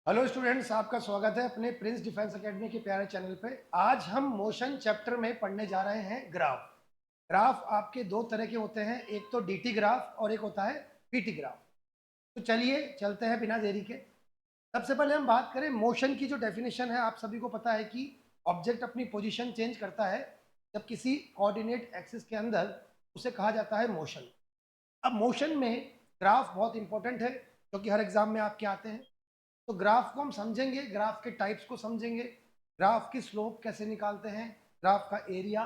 Hello students, आपका स्वागत है अपने प्रिंस डिफेंस एकेडमी के प्यारे चैनल पे। आज हम मोशन चैप्टर में पढ़ने जा रहे हैं ग्राफ। ग्राफ आपके दो तरह के होते हैं, एक तो डीटी ग्राफ और एक होता है पीटी ग्राफ। तो चलिए चलते हैं बिना देरी के। सबसे पहले हम बात करें मोशन की। जो डेफिनेशन है आप सभी को पता है कि ऑब्जेक्ट अपनी पोजीशन चेंज करता है जब किसी कोऑर्डिनेट एक्सिस के अंदर, उसे कहा जाता है मोशन। अब मोशन में ग्राफ बहुत इंपॉर्टेंट है क्योंकि हर एग्जाम में आपके आते हैं। तो ग्राफ को हम समझेंगे, ग्राफ के टाइप्स को समझेंगे, ग्राफ की स्लोप कैसे निकालते हैं, ग्राफ का एरिया,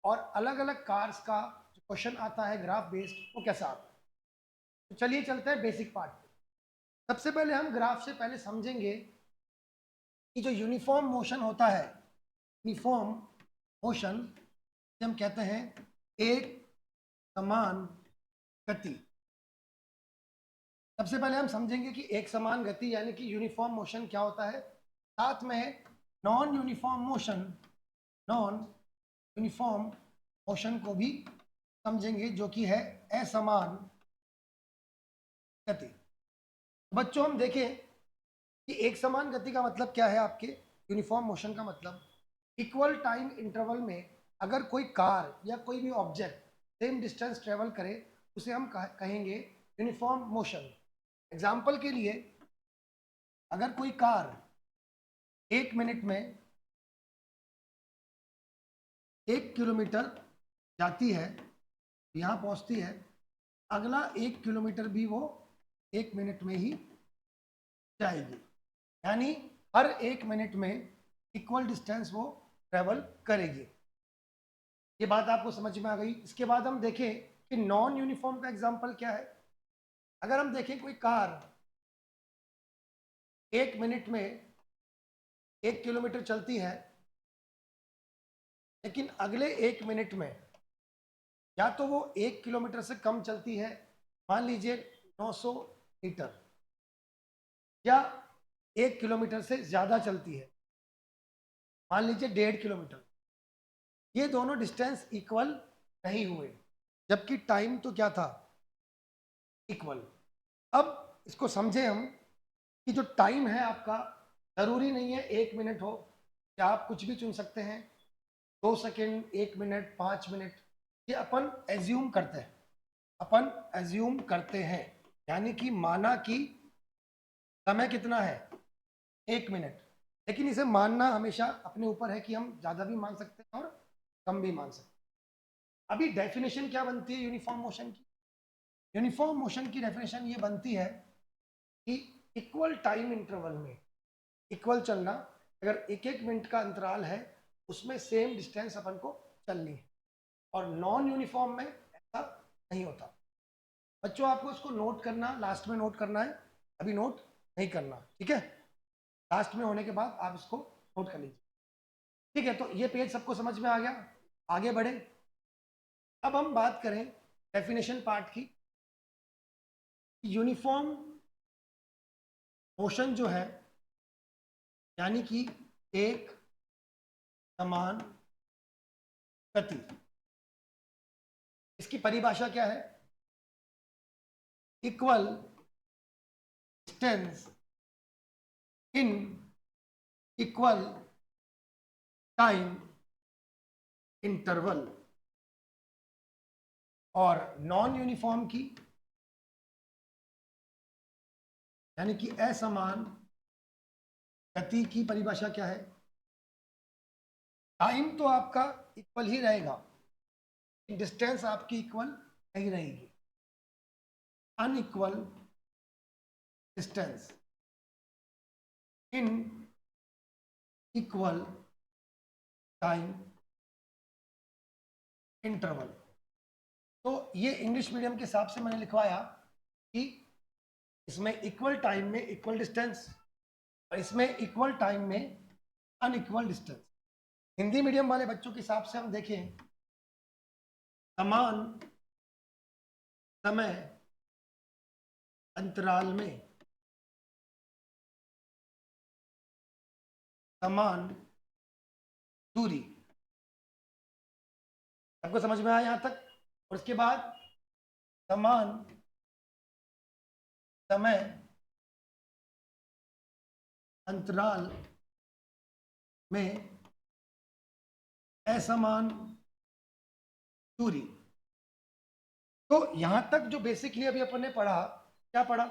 और अलग अलग कार्स का जो क्वेश्चन आता है ग्राफ बेस्ड वो कैसा आता है। तो चलिए चलते हैं बेसिक पार्ट पे। सबसे पहले हम ग्राफ से पहले समझेंगे कि जो यूनिफॉर्म मोशन होता है, यूनिफॉर्म मोशन हम कहते हैं एक समान गति। सबसे पहले हम समझेंगे कि एक समान गति यानी कि यूनिफॉर्म मोशन क्या होता है। साथ में non uniform motion, non uniform motion को भी समझेंगे जो कि है असमान गति। बच्चों हम देखें कि एक समान गति का मतलब क्या है। आपके यूनिफॉर्म मोशन का मतलब इक्वल टाइम इंटरवल में अगर कोई कार या कोई भी ऑब्जेक्ट सेम डिस्टेंस ट्रेवल करे उसे हम कहेंगे यूनिफॉर्म मोशन। एग्जाम्पल के लिए, अगर कोई कार 1 मिनट में 1 किलोमीटर जाती है, यहाँ पहुँचती है, अगला 1 किलोमीटर भी वो 1 मिनट में ही जाएगी। यानी हर 1 मिनट में इक्वल डिस्टेंस वो ट्रेवल करेगी। ये बात आपको समझ में आ गई। इसके बाद हम देखें कि नॉन यूनिफॉर्म का एग्जांपल क्या है। अगर हम देखें कोई कार 1 मिनट में 1 किलोमीटर चलती है, लेकिन अगले 1 मिनट में या तो वो 1 किलोमीटर से कम चलती है, मान लीजिए 900 मीटर, या 1 किलोमीटर से ज़्यादा चलती है, मान लीजिए 1.5 किलोमीटर। ये दोनों डिस्टेंस इक्वल नहीं हुए, जबकि टाइम तो क्या था, इक्वल। अब इसको समझे हम कि जो टाइम है आपका, ज़रूरी नहीं है 1 मिनट हो, या आप कुछ भी चुन सकते हैं, 2 सेकेंड, 1 मिनट, 5 मिनट। ये अपन एज्यूम करते हैं, अपन एज्यूम करते हैं, यानी कि माना कि समय कितना है, 1 मिनट। लेकिन इसे मानना हमेशा अपने ऊपर है कि हम ज़्यादा भी मान सकते हैं और कम भी मान सकते हैं। अभी डेफिनेशन क्या बनती है यूनिफॉर्म मोशन की। यूनिफॉर्म मोशन की डेफिनेशन ये बनती है कि इक्वल टाइम इंटरवल में इक्वल चलना, अगर 1 1 मिनट का अंतराल है उसमें सेम डिस्टेंस अपन को चलनी है। और नॉन यूनिफॉर्म में ऐसा नहीं होता। बच्चों आपको इसको नोट करना, लास्ट में नोट करना है, अभी नोट नहीं करना, ठीक है। लास्ट में होने के बाद आप इसको नोट कर लीजिए, ठीक है। तो ये पेज सबको समझ में आ गया, आगे बढ़े। अब हम बात करें डेफिनेशन पार्ट की। यूनिफॉर्म मोशन जो है, यानी कि एक समान गति, इसकी परिभाषा क्या है। Equal distance in equal time interval. और नॉन यूनिफॉर्म की, यानी कि असमान गति की परिभाषा क्या है। टाइम तो आपका इक्वल ही रहेगा, डिस्टेंस आपकी इक्वल नहीं रहेगी। Unequal distance in equal time interval. तो ये इंग्लिश मीडियम के हिसाब से मैंने लिखवाया कि इसमें इक्वल टाइम में इक्वल डिस्टेंस, और इसमें इक्वल टाइम में अनइक्वल डिस्टेंस। हिंदी मीडियम वाले बच्चों के हिसाब से हम देखें, समान समय अंतराल में समान दूरी। सबको समझ में आया यहां तक। और उसके बाद समान समय अंतराल में असमान दूरी। तो यहां तक जो बेसिकली अभी अपन ने पढ़ा, क्या पढ़ा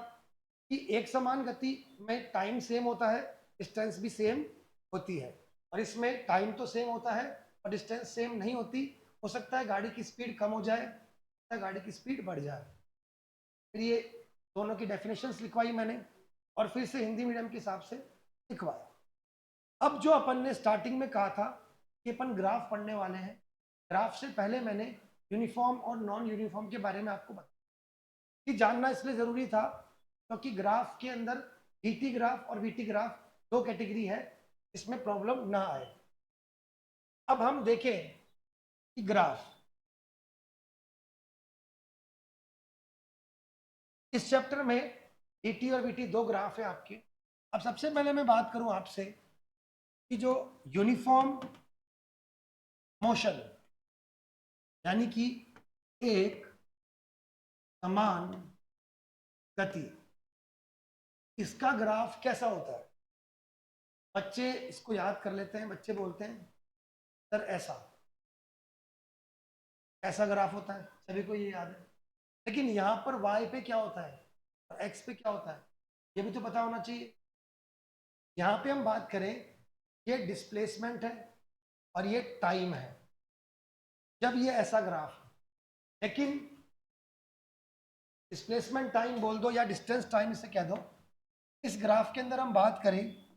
कि एक समान गति में टाइम सेम होता है, डिस्टेंस भी सेम होती है, और इसमें टाइम तो सेम होता है और डिस्टेंस सेम नहीं होती। हो सकता है गाड़ी की स्पीड कम हो जाए, गाड़ी की स्पीड बढ़ जाए। फिर ये दोनों की डेफिनेशंस लिखवाई मैंने और फिर से हिंदी मीडियम के हिसाब से लिखवाया। अब जो अपन ने स्टार्टिंग में कहा था कि अपन ग्राफ पढ़ने वाले हैं, ग्राफ से पहले मैंने यूनिफॉर्म और नॉन यूनिफॉर्म के बारे में आपको बताया कि जानना इसलिए ज़रूरी था क्योंकि ग्राफ के अंदर वीटी ग्राफ और वीटी ग्राफ दो कैटेगरी है, इसमें प्रॉब्लम ना आए। अब हम देखें कि ग्राफ, इस चैप्टर में वीटी और वीटी दो ग्राफ है आपके। अब सबसे पहले मैं बात करूं आपसे कि जो यूनिफॉर्म मोशन यानी कि एक समान गति, इसका ग्राफ कैसा होता है। बच्चे इसको याद कर लेते हैं, बच्चे बोलते हैं सर ऐसा ऐसा ग्राफ होता है, सभी को ये याद है। लेकिन यहाँ पर वाई पे क्या होता है और एक्स पे क्या होता है, ये भी तो पता होना चाहिए। यहाँ पे हम बात करें, ये डिस्प्लेसमेंट है और ये टाइम है जब ये ऐसा ग्राफ है। लेकिन डिस्प्लेसमेंट टाइम बोल दो या डिस्टेंस टाइम इसे कह दो, इस ग्राफ के अंदर हम बात करें,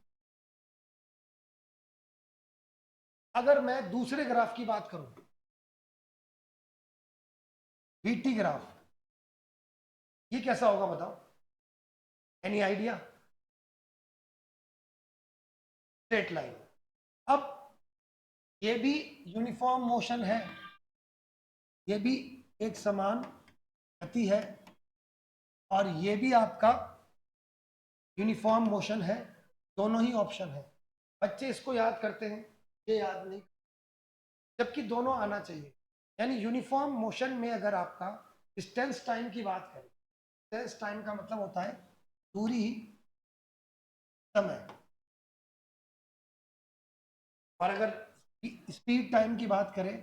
अगर मैं दूसरे ग्राफ की बात करूं, वीटी ग्राफ, ये कैसा होगा बताओ, एनी आइडिया। Straight line. अब ये भी यूनिफॉर्म मोशन है, ये भी एक समान गति है और ये भी आपका यूनिफॉर्म मोशन है, दोनों ही ऑप्शन है। बच्चे इसको याद करते हैं, ये याद नहीं, जबकि दोनों आना चाहिए। यानी यूनिफॉर्म मोशन में अगर आपका डिस्टेंस टाइम की बात करें, डिस्टेंस टाइम का मतलब होता है दूरी समय, और अगर स्पीड टाइम की बात करें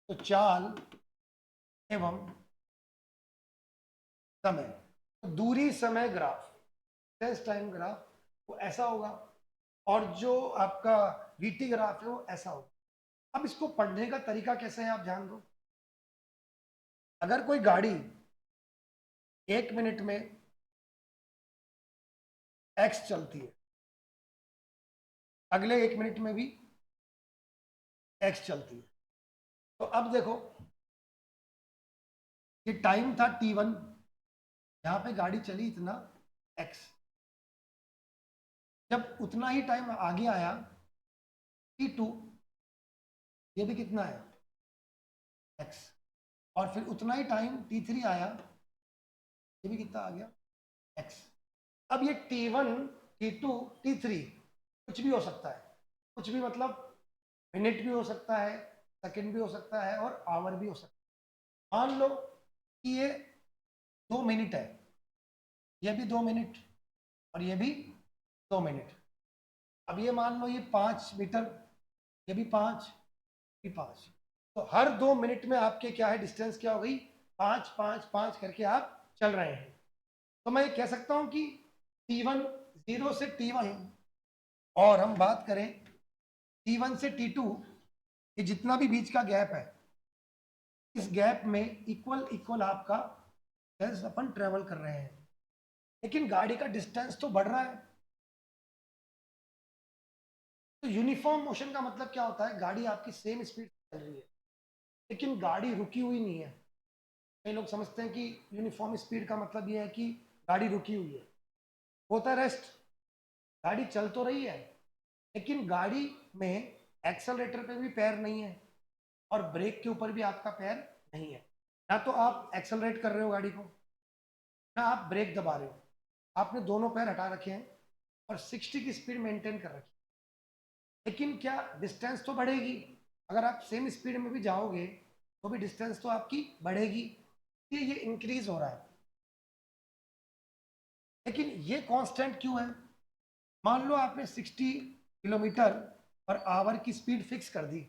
तो चाल एवं समय। तो दूरी समय ग्राफ, डिस्टेंस टाइम ग्राफ वो ऐसा होगा, और जो आपका वीटी ग्राफ है वो ऐसा होगा। अब इसको पढ़ने का तरीका कैसे है आप ध्यान दो। अगर कोई गाड़ी 1 मिनट में एक्स चलती है, अगले 1 मिनट में भी एक्स चलती है, तो अब देखो ये टाइम था t1, यहाँ पे गाड़ी चली इतना x, जब उतना ही टाइम आगे आया t2, ये भी कितना है x, और फिर उतना ही टाइम t3 आया, ये भी कितना आ गया x। अब ये t1 t2 t3 कुछ भी हो सकता है, कुछ भी मतलब मिनट भी हो सकता है, सेकंड भी हो सकता है और आवर भी हो सकता है। मान लो कि ये 2 मिनट है, ये भी 2 मिनट और ये भी 2 मिनट। अब ये मान लो ये 5 मीटर, ये भी 5, ये 5, तो हर 2 मिनट में आपके क्या है डिस्टेंस क्या हो गई, 5 5 5 करके आप चल रहे हैं। तो मैं ये कह सकता हूं कि T1 0 से T1, और हम बात करें T1 से T2, ये जितना भी बीच का गैप है, इस गैप में इक्वल इक्वल आपका डिस्टेंस अपन ट्रेवल कर रहे हैं। लेकिन गाड़ी का डिस्टेंस तो बढ़ रहा है। तो यूनिफॉर्म मोशन का मतलब क्या होता है, गाड़ी आपकी सेम स्पीड से चल रही है लेकिन गाड़ी रुकी हुई नहीं है। कई लोग समझते हैं कि यूनिफॉर्म स्पीड का मतलब ये है कि गाड़ी रुकी हुई है, होता है रेस्ट। गाड़ी चल तो रही है लेकिन गाड़ी में एक्सेलरेटर पे भी पैर नहीं है और ब्रेक के ऊपर भी आपका पैर नहीं है। ना तो आप एक्सेलरेट कर रहे हो गाड़ी को, ना आप ब्रेक दबा रहे हो, आपने दोनों पैर हटा रखे हैं और 60 की स्पीड मेंटेन कर रखी है। लेकिन क्या डिस्टेंस तो बढ़ेगी, अगर आप सेम स्पीड में भी जाओगे तो भी डिस्टेंस तो आपकी बढ़ेगी, ये इंक्रीज हो रहा है। लेकिन ये कांस्टेंट क्यों है, मान लो आपने 60 किलोमीटर पर आवर की स्पीड फिक्स कर दी,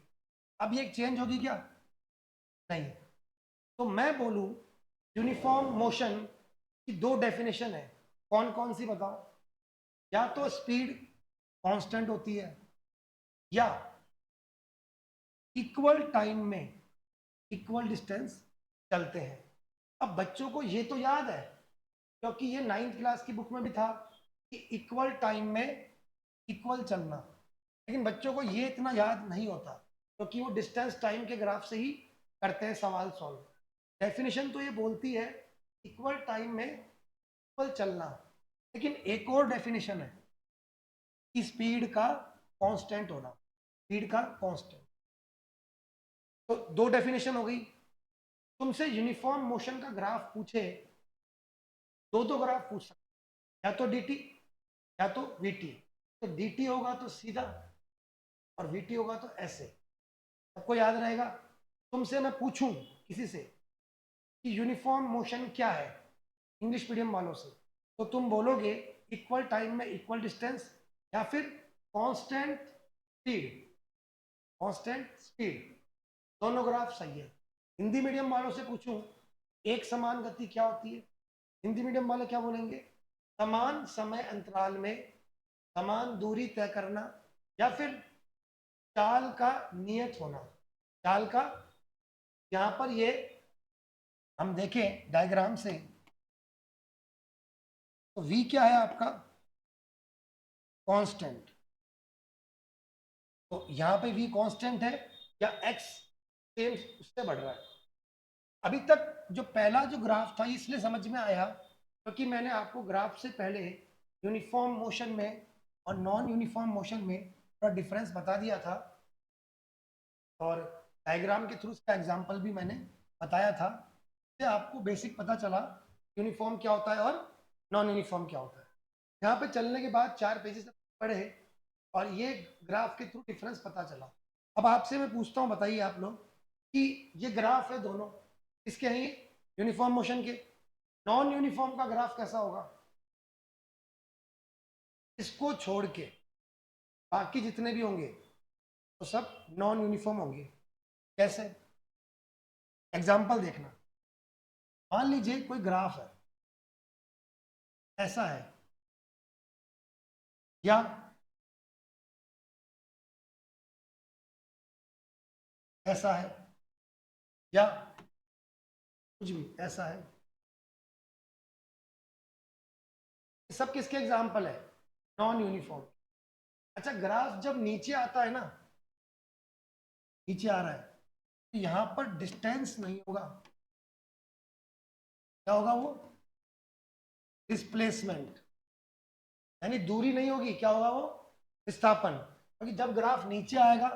अब ये चेंज होगी क्या? नहीं। तो मैं बोलूं यूनिफॉर्म मोशन की दो डेफिनेशन है, कौन कौन सी बताओ? या तो स्पीड कांस्टेंट होती है, या इक्वल टाइम में इक्वल डिस्टेंस चलते हैं। अब बच्चों को ये तो याद है, क्योंकि ये 9th क्लास की बुक में भी था कि इक्वल टाइम में इक्वल चलना, लेकिन बच्चों को ये इतना याद नहीं होता, क्योंकि वो डिस्टेंस टाइम के ग्राफ से ही करते हैं सवाल सॉल्व। डेफिनेशन तो ये बोलती है इक्वल टाइम में इक्वल चलना, लेकिन एक और डेफिनेशन है कि स्पीड का कांस्टेंट होना, स्पीड का कांस्टेंट। तो दो डेफिनेशन हो गई। तुमसे यूनिफॉर्म मोशन का ग्राफ पूछे, दो दो ग्राफ पूछ सकते, या तो dt या तो vt। तो dt होगा तो सीधा, और vt होगा तो ऐसे। सबको याद रहेगा। तुमसे मैं पूछूं किसी से कि यूनिफॉर्म मोशन क्या है, इंग्लिश मीडियम वालों से, तो तुम बोलोगे इक्वल टाइम में इक्वल डिस्टेंस, या फिर कांस्टेंट स्पीड। कांस्टेंट स्पीड, दोनों ग्राफ सही है। हिंदी मीडियम वालों से पूछूं एक समान गति क्या होती है, हिंदी मीडियम वाले क्या बोलेंगे? समान समय अंतराल में समान दूरी तय करना, या फिर चाल का नियत होना। चाल का, यहां पर ये हम देखें डायग्राम से, तो v क्या है आपका? कांस्टेंट। तो यहां पे v कांस्टेंट है, या x सेम उससे बढ़ रहा है? अभी तक जो पहला जो ग्राफ था इसलिए समझ में आया क्योंकि मैंने आपको ग्राफ से पहले यूनिफॉर्म मोशन में और नॉन यूनिफॉर्म मोशन में थोड़ा डिफरेंस बता दिया था, और डायग्राम के थ्रू इसका एग्जांपल भी मैंने बताया था। इससे आपको बेसिक पता चला यूनिफॉर्म क्या होता है और नॉन यूनिफॉर्म क्या होता है। यहाँ पे चलने के बाद 4 पेजेस पढ़े और ये ग्राफ के थ्रू डिफरेंस पता चला। अब आपसे मैं पूछता हूँ, बताइए आप लोग कि ये ग्राफ है दोनों, इसके हैं यूनिफॉर्म मोशन के, नॉन यूनिफॉर्म का ग्राफ कैसा होगा? इसको छोड़ के बाकी जितने भी होंगे तो सब नॉन यूनिफॉर्म होंगे। कैसे? एग्जाम्पल देखना। मान लीजिए कोई ग्राफ है, ऐसा है, या ऐसा है, या कुछ भी ऐसा है। सब किसके एग्जाम्पल है? Non uniform. अच्छा, ग्राफ जब नीचे आता है ना, नीचे आ रहा है, तो यहां पर डिस्टेंस नहीं होगा, क्या होगा वो? डिस्प्लेसमेंट, यानी दूरी नहीं होगी, क्या होगा वो? विस्थापन। क्योंकि जब ग्राफ नीचे आएगा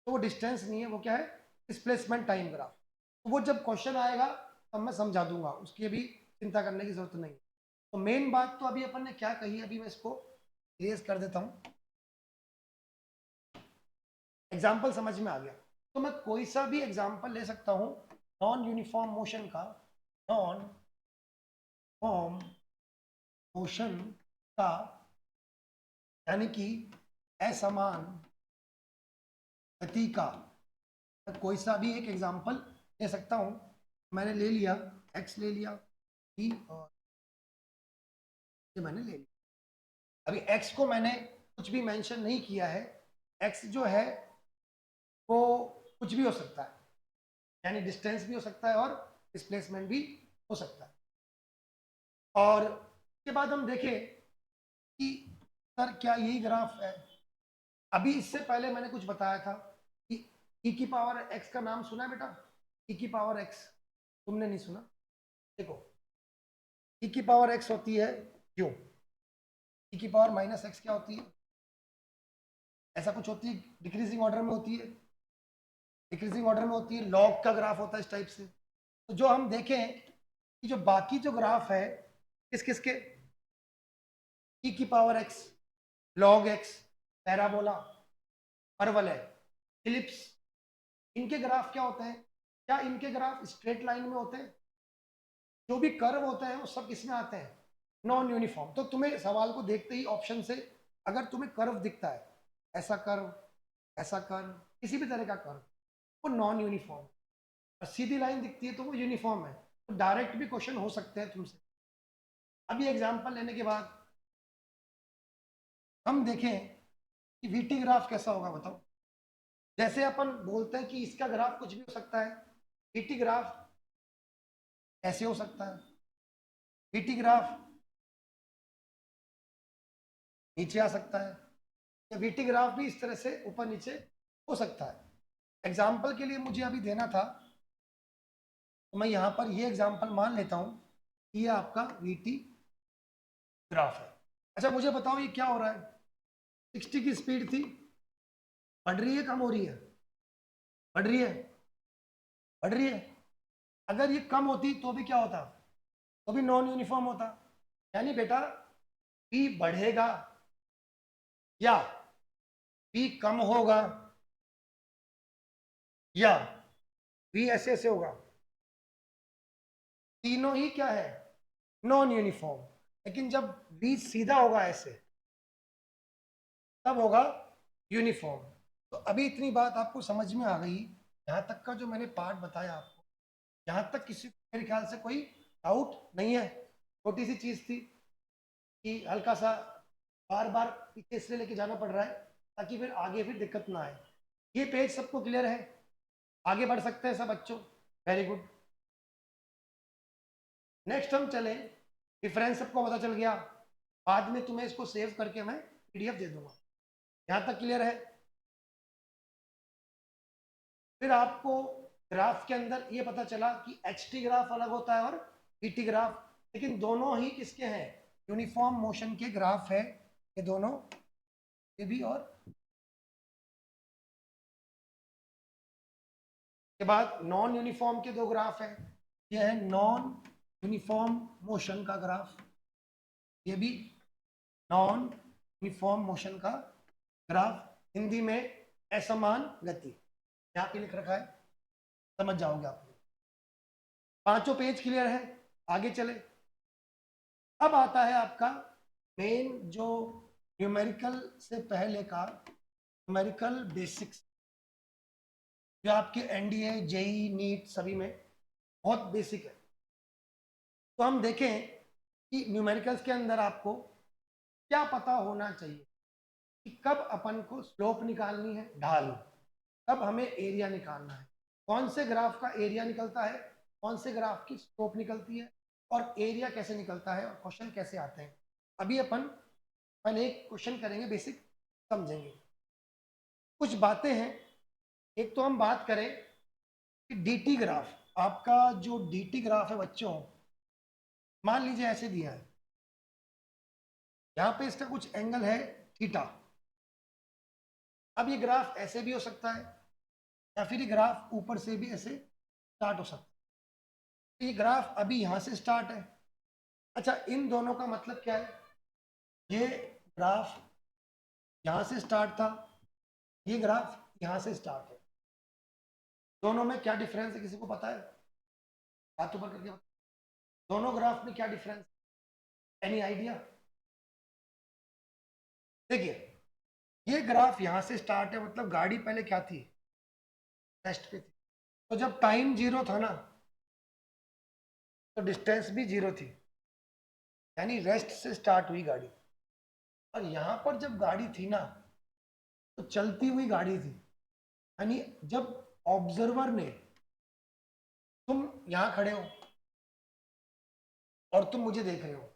तो वो डिस्टेंस नहीं है, वो क्या है? Displacement time graph. तो वो जब क्वेश्चन आएगा तब मैं समझा दूंगा, उसकी अभी चिंता करने की जरूरत नहीं। तो मेन बात तो अभी अपन ने क्या कही, अभी मैं इसको इरेज कर देता हूं। एग्जाम्पल समझ में आ गया, तो मैं कोई सा भी एग्जाम्पल ले सकता हूं नॉन यूनिफॉर्म मोशन का। नॉन फॉर्म मोशन का यानी कि असमान गति का, मैं कोई सा भी एक एग्जाम्पल ले सकता हूं। मैंने ले लिया, एक्स ले लिया, ई, और ये मैंने ले लिया। अभी एक्स को मैंने कुछ भी मेंशन नहीं किया है। एक्स जो है वो कुछ भी हो सकता है, यानी डिस्टेंस भी हो सकता है और डिस्प्लेसमेंट भी हो सकता है। और उसके बाद हम देखें कि सर क्या यही ग्राफ है? अभी इससे पहले मैंने कुछ बताया था कि ई की पावर एक्स का नाम सुना है बेटा? ई की पावर एक्स तुमने नहीं सुना? देखो, ई की पावर एक्स होती है क्यों, ई की पावर माइनस एक्स क्या होती है? ऐसा कुछ होती है, डिक्रीजिंग ऑर्डर में होती है, डिक्रीजिंग ऑर्डर में होती है, लॉग का ग्राफ होता है इस टाइप से। तो जो हम देखें कि जो बाकी जो ग्राफ है किस किस के, ई की power x, log x, parabola, परवल है, फिलिप्स, इनके ग्राफ क्या होते हैं? क्या इनके ग्राफ स्ट्रेट लाइन में होते हैं? जो भी कर्व होते हैं वो सब किस में आते हैं? Non uniform. तो तुम्हें सवाल को देखते ही ऑप्शन से अगर तुम्हें कर्व दिखता है, ऐसा कर्व, ऐसा कर्व, किसी भी तरह का कर्व, वो नॉन यूनिफॉर्म। और सीधी लाइन दिखती है तो वो यूनिफॉर्म है। तो डायरेक्ट भी क्वेश्चन हो सकते हैं तुमसे। अभी एग्जाम्पल लेने के बाद हम देखें कि वीटी ग्राफ कैसा होगा, बताओ। जैसे अपन बोलते हैं कि इसका ग्राफ कुछ भी हो सकता है, वीटी ग्राफ ऐसे हो सकता है, वीटी ग्राफ नीचे आ सकता है, या वीटी ग्राफ भी इस तरह से ऊपर नीचे हो सकता है। एग्जाम्पल के लिए मुझे अभी देना था, तो मैं यहाँ पर ये एग्जाम्पल मान लेता हूँ कि ये आपका वीटी ग्राफ है। अच्छा मुझे बताओ ये क्या हो रहा है, 60 की स्पीड थी, बढ़ रही है कम हो रही है, बढ़ रही है, बढ़ रही है। अगर ये कम होती तो भी क्या होता, तो भी नॉन यूनिफॉर्म होता। यानी बेटा पी बढ़ेगा या पी कम होगा या पी ऐसे ऐसे होगा, तीनों ही क्या है, नॉन यूनिफॉर्म। लेकिन जब v सीधा होगा ऐसे, तब होगा यूनिफॉर्म। तो अभी इतनी बात आपको समझ में आ गई। यहाँ तक का जो मैंने पार्ट बताया आपको, यहाँ तक किसी मेरे ख्याल से कोई डाउट नहीं है। छोटी सी चीज थी कि हल्का सा बार बार पीछे इसलिए लेके जाना पड़ रहा है ताकि फिर आगे फिर दिक्कत ना आए। ये पेज सबको क्लियर है, आगे बढ़ सकते हैं सब बच्चों। Very good. नेक्स्ट हम चले, डिफरेंस सबको पता चल गया। बाद में तुम्हें इसको सेव करके मैं पीडीएफ दे दूंगा। यहाँ तक क्लियर है। फिर आपको ग्राफ के अंदर ये पता चला कि एच टी ग्राफ अलग होता है और टी ग्राफ, लेकिन दोनों ही किसके हैं, यूनिफॉर्म मोशन के ग्राफ है ये दोनों, ये भी। और के बाद नॉन यूनिफॉर्म के दो ग्राफ है, ये है नॉन यूनिफॉर्म मोशन का ग्राफ, ये भी नॉन यूनिफॉर्म मोशन का ग्राफ, हिंदी में असमान गति, यहाँ पे लिख रखा है, समझ जाओगे आप। पांचों पेज क्लियर है, आगे चले। अब आता है आपका मेन जो न्यूमेरिकल से पहले का न्यूमेरिकल बेसिक्स, जो आपके एनडीए जेई नीट सभी में बहुत बेसिक है। तो हम देखें कि न्यूमेरिकल्स के अंदर आपको क्या पता होना चाहिए कि कब अपन को स्लोप निकालनी है, ढाल, कब हमें एरिया निकालना है, कौन से ग्राफ का एरिया निकलता है, कौन से ग्राफ की स्लोप निकलती है, और एरिया कैसे निकलता है और क्वेश्चन कैसे आते हैं। अभी अपन पहले एक क्वेश्चन करेंगे, बेसिक समझेंगे। कुछ बातें हैं। एक तो हम बात करें कि डीटी ग्राफ, आपका जो डीटी ग्राफ है बच्चों, मान लीजिए ऐसे दिया है, यहाँ पे इसका कुछ एंगल है थीटा। अब ये ग्राफ ऐसे भी हो सकता है या फिर ये ग्राफ ऊपर से भी ऐसे स्टार्ट हो सकता है। ये ग्राफ अभी यहाँ से स्टार्ट है। अच्छा इन दोनों का मतलब क्या है, ये ग्राफ यहाँ से स्टार्ट था, ये ग्राफ यहाँ से स्टार्ट है, दोनों में क्या डिफरेंस है किसी को पता है, हाथ ऊपर करके बताओ। दोनों ग्राफ में क्या डिफरेंस, एनी आइडिया। देखिए ये ग्राफ यहाँ से स्टार्ट है, मतलब गाड़ी पहले क्या थी, रेस्ट पे थी। तो जब टाइम जीरो था ना, तो डिस्टेंस भी जीरो थी, यानी रेस्ट से स्टार्ट हुई गाड़ी। और यहाँ पर जब गाड़ी थी ना, तो चलती हुई गाड़ी थी, यानी जब ऑब्जर्वर ने, तुम यहाँ खड़े हो और तुम मुझे देख रहे हो,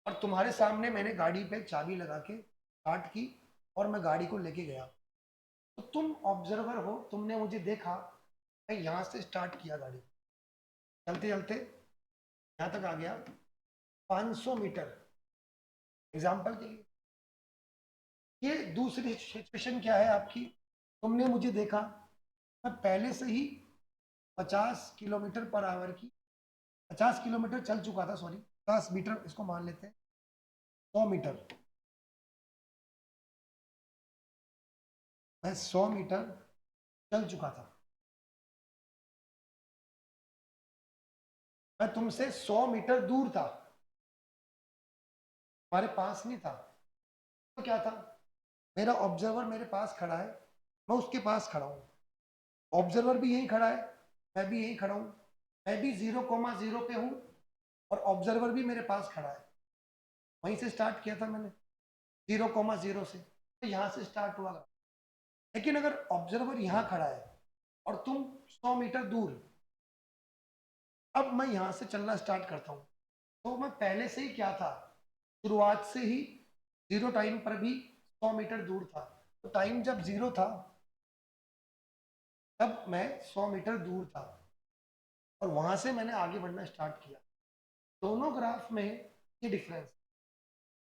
और तुम्हारे सामने मैंने गाड़ी पे चाबी लगा के स्टार्ट की और मैं गाड़ी को लेके गया, तो तुम ऑब्जर्वर हो, तुमने मुझे देखा, मैं यहाँ से स्टार्ट किया गाड़ी, चलते चलते यहाँ तक आ गया 500 मीटर, एग्जाम्पल के लिए। ये दूसरी सिचुएशन क्या है आपकी, तुमने मुझे देखा, मैं पहले से ही 50 किलोमीटर पर आवर की, 50 किलोमीटर चल चुका था, सॉरी 50 मीटर इसको मान लेते हैं, 100 मीटर, मैं 100 मीटर चल चुका था। मैं तुमसे 100 मीटर दूर था, हमारे पास नहीं था, तो क्या था, मेरा ऑब्जर्वर मेरे पास खड़ा है, मैं उसके पास खड़ा हूँ, ऑब्जर्वर भी यहीं खड़ा है, मैं भी यहीं खड़ा हूँ, मैं भी 0,0 पे हूँ और ऑब्जर्वर भी मेरे पास खड़ा है। वहीं से स्टार्ट किया था मैंने, 0,0 से, तो यहाँ से स्टार्ट हुआ। लेकिन अगर ऑब्जर्वर यहाँ खड़ा है और तुम 100 मीटर दूर, अब मैं यहाँ से चलना स्टार्ट करता हूँ, तो मैं पहले से ही क्या था, शुरुआत से ही जीरो टाइम पर भी 100 मीटर दूर था। तो टाइम जब जीरो था तब मैं 100 मीटर दूर था और वहां से मैंने आगे बढ़ना स्टार्ट किया। दोनों ग्राफ में ये डिफरेंस,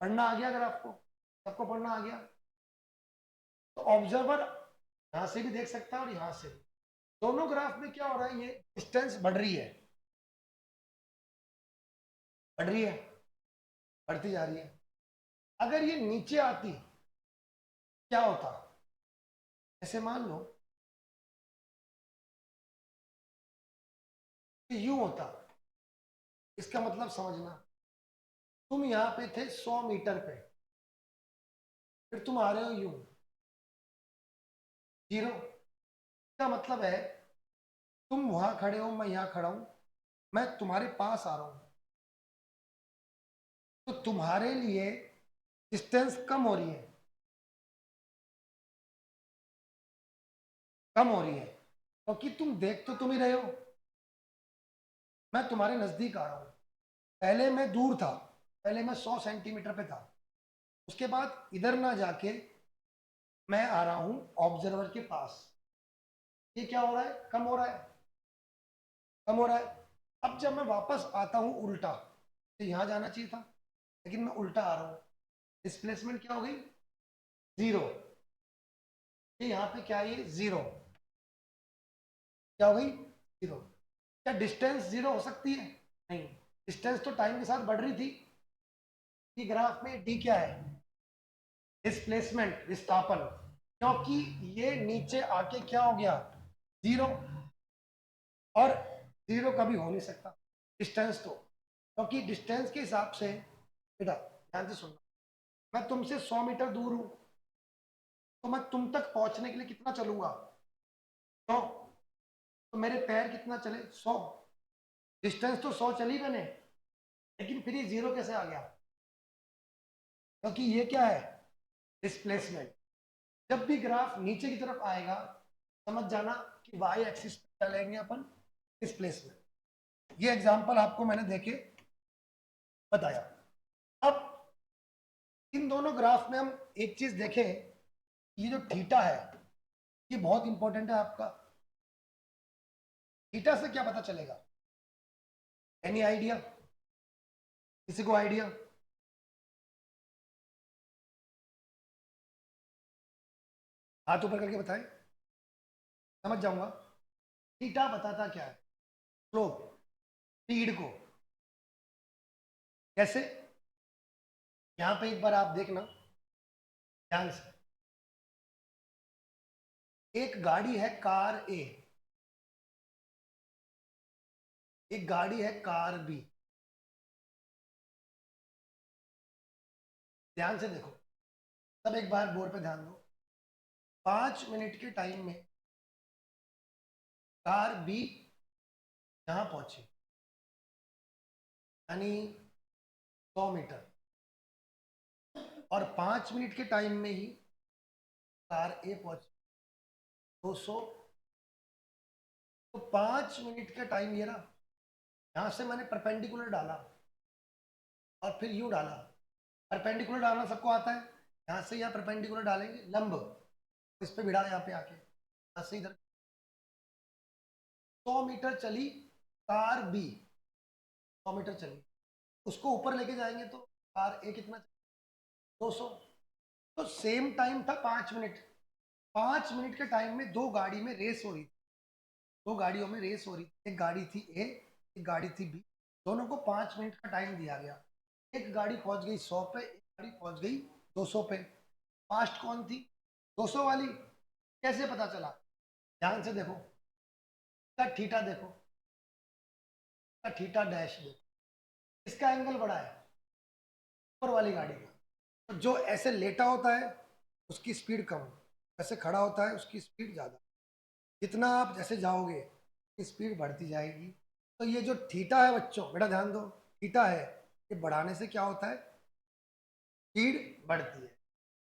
पढ़ना आ गया अगर आपको, सबको पढ़ना आ गया, तो ऑब्जर्वर यहाँ से भी देख सकता है और यहाँ से भी। दोनों ग्राफ में क्या हो रहा है, ये डिस्टेंस बढ़ रही है, बढ़ रही है, बढ़ती जा रही है। अगर ये नीचे आती क्या होता, ऐसे मान लो कि यूं होता, इसका मतलब समझना, तुम यहाँ पे थे 100 मीटर पे, फिर तुम आ रहे हो यूं, जीरो, का मतलब है तुम वहां खड़े हो, मैं यहाँ खड़ा हूं, मैं तुम्हारे पास आ रहा हूं, तो तुम्हारे लिए डिस्टेंस कम हो रही है, कम हो रही है, क्योंकि तुम देख तो तुम ही रहे हो, मैं तुम्हारे नजदीक आ रहा हूं। पहले मैं दूर था, पहले मैं 100 सेंटीमीटर पे था, उसके बाद इधर ना जाके मैं आ रहा हूं ऑब्जर्वर के पास। ये क्या हो रहा है, कम हो रहा है, कम हो रहा है। अब जब मैं वापस आता हूं उल्टा, तो यहां जाना चाहिए था, लेकिन मैं उल्टा आ रहा हूं, डिस्प्लेसमेंट क्या हो गई, जीरो। ये यहाँ पे क्या है, ये जीरो, क्या हो गई, जीरो। क्या डिस्टेंस जीरो हो सकती है, नहीं, डिस्टेंस तो टाइम के साथ बढ़ रही थी। कि ग्राफ में डी क्या है, डिस्प्लेसमेंट, विस्थापन, क्योंकि ये नीचे आके क्या हो गया, जीरो, और जीरो कभी हो नहीं सकता डिस्टेंस तो, क्योंकि डिस्टेंस के हिसाब से, बेटा ध्यान से सुनना, मैं तुमसे 100 मीटर दूर हूं, तो मैं तुम तक पहुंचने के लिए कितना चलूंगा, 100, तो मेरे पैर कितना चले, 100, डिस्टेंस तो 100 चली मैंने, लेकिन फिर ये जीरो कैसे आ गया, क्योंकि ये क्या है, डिस्प्लेसमेंट। जब भी ग्राफ नीचे की तरफ आएगा, समझ जाना कि वाई एक्सिस पे चलेंगे अपन, डिस्प्लेसमेंट। ये एग्जांपल आपको मैंने देके बताया। अब इन दोनों ग्राफ में हम एक चीज देखें, ये जो थीटा है, ये बहुत इंपॉर्टेंट है आपका। थीटा से क्या पता चलेगा, एनी आइडिया, किसी को आइडिया, हाथ ऊपर करके बताएं, समझ जाऊंगा। थीटा बताता क्या है, स्लोप, स्पीड को। कैसे, यहां पे एक बार आप देखना ध्यान से, एक गाड़ी है कार ए, एक गाड़ी है कार बी, ध्यान से देखो, सब एक बार बोर्ड पे ध्यान दो। 5 मिनट के टाइम में कार बी यहाँ पहुंची, यानी 100 मीटर, और 5 मिनट के टाइम में ही कार ए पहुंची 200। तो 5 मिनट का टाइम ये रहा, यहाँ से मैंने परपेंडिकुलर डाला और फिर यूं डाला, परपेंडिकुलर डालना सबको आता है, यहाँ से यहाँ परपेंडिकुलर डालेंगे लंब, इस पे भिड़ा यहाँ पे आके, यहाँ से इधर 100 मीटर चली कार बी, 100 मीटर चली, उसको ऊपर लेके जाएंगे तो कार ए कितना, 200। तो सेम टाइम था 5 मिनट, 5 मिनट के टाइम में दो गाड़ी में रेस हो रही थी, दो गाड़ियों में रेस हो रही थी, एक गाड़ी थी ए, एक गाड़ी थी बी, दोनों को 5 मिनट का टाइम दिया गया। एक गाड़ी पहुंच गई 100 पे, एक गाड़ी पहुंच गई 200 पे, फास्ट कौन थी, 200 वाली। कैसे पता चला, ध्यान से देखो, इसका थीटा देखो, इसका थीटा डैश देखो, इसका एंगल बड़ा है, ऊपर वाली गाड़ी का। तो जो ऐसे लेटा होता है उसकी स्पीड कम, ऐसे खड़ा होता है उसकी स्पीड ज़्यादा। जितना आप जैसे जाओगे स्पीड बढ़ती जाएगी। तो ये जो थीटा है बच्चों, बेटा ध्यान दो, थीटा है, ये बढ़ाने से क्या होता है, स्पीड बढ़ती है।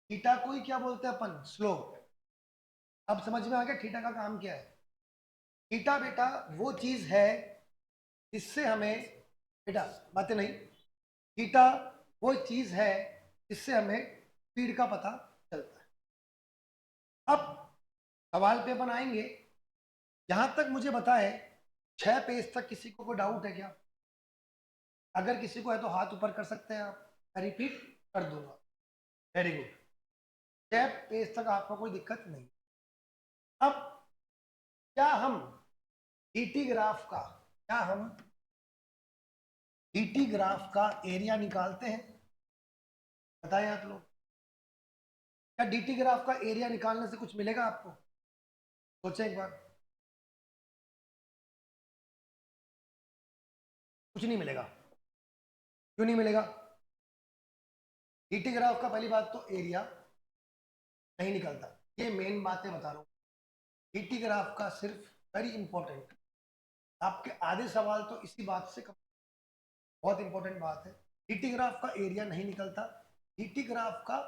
थीटा को ही क्या बोलते हैं अपन, स्लोप। अब समझ में आ गया थीटा का काम क्या है। थीटा बेटा वो चीज है जिससे हमें, बेटा बातें नहीं, थीटा वो चीज है जिससे हमें स्पीड का पता चलता है। अब सवाल पे अपन आएंगे। जहां तक मुझे पता है 6 पेज तक किसी को कोई डाउट है क्या? अगर किसी को है तो हाथ ऊपर कर सकते हैं आप, मैं रिपीट कर दूंगा। Very good. 6 पेज तक आपको कोई दिक्कत नहीं। अब क्या हम डीटी ग्राफ का, क्या हम डीटी ग्राफ का एरिया निकालते हैं? बताएं आप लोग, क्या डीटी ग्राफ का एरिया निकालने से कुछ मिलेगा आपको? सोचें एक बार। कुछ नहीं मिलेगा। क्यों नहीं मिलेगा? डीटी ग्राफ का पहली बात तो एरिया नहीं निकलता, ये मेन बातें बता रहा हूँ। डीटी ग्राफ का सिर्फ, वेरी इंपॉर्टेंट, आपके आधे सवाल तो इसी बात से कम, बहुत इंपॉर्टेंट बात है। डीटी ग्राफ का एरिया नहीं निकलता, डीटी ग्राफ का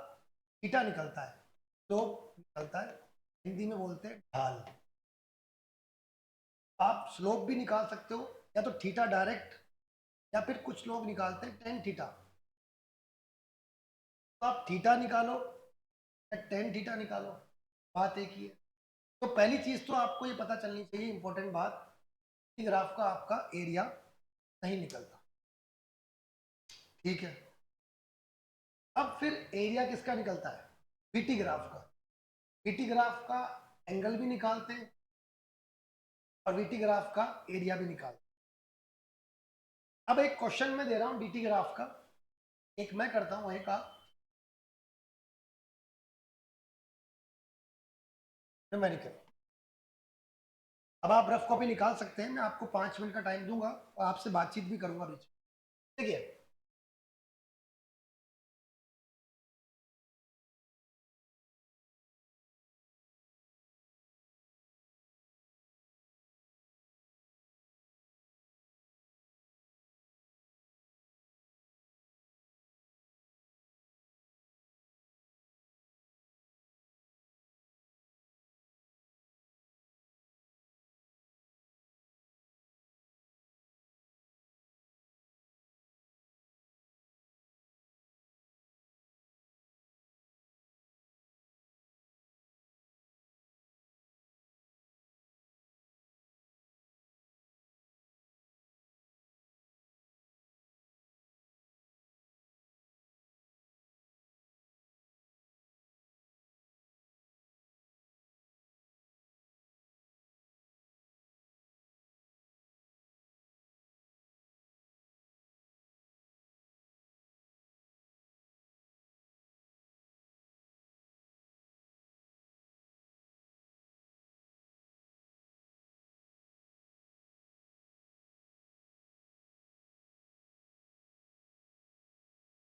थीटा निकलता है, स्लोप निकलता है, हिंदी में बोलते हैं ढाल। आप स्लोप भी निकाल सकते हो या तो थीटा डायरेक्ट, या फिर कुछ लोग निकालते हैं टेन थीटा। तो आप थीटा निकालो या टेन थीटा निकालो, बात एक ही है। तो पहली चीज तो आपको ये पता चलनी चाहिए, इंपॉर्टेंट बात, कि ग्राफ का आपका एरिया नहीं निकलता। ठीक है। अब फिर एरिया किसका निकलता है? बीटी ग्राफ का। बीटी ग्राफ का एंगल भी निकालते हैं और बीटी ग्राफ का एरिया भी निकालते हैं। अब एक क्वेश्चन में दे रहा हूं बीटी ग्राफ का, एक मैं करता हूं, एक आप न्यूमेरिकल। अब आप रफ कॉपी निकाल सकते हैं, मैं आपको 5 मिनट का टाइम दूंगा और आपसे बातचीत भी करूंगा बीच में। ठीक है।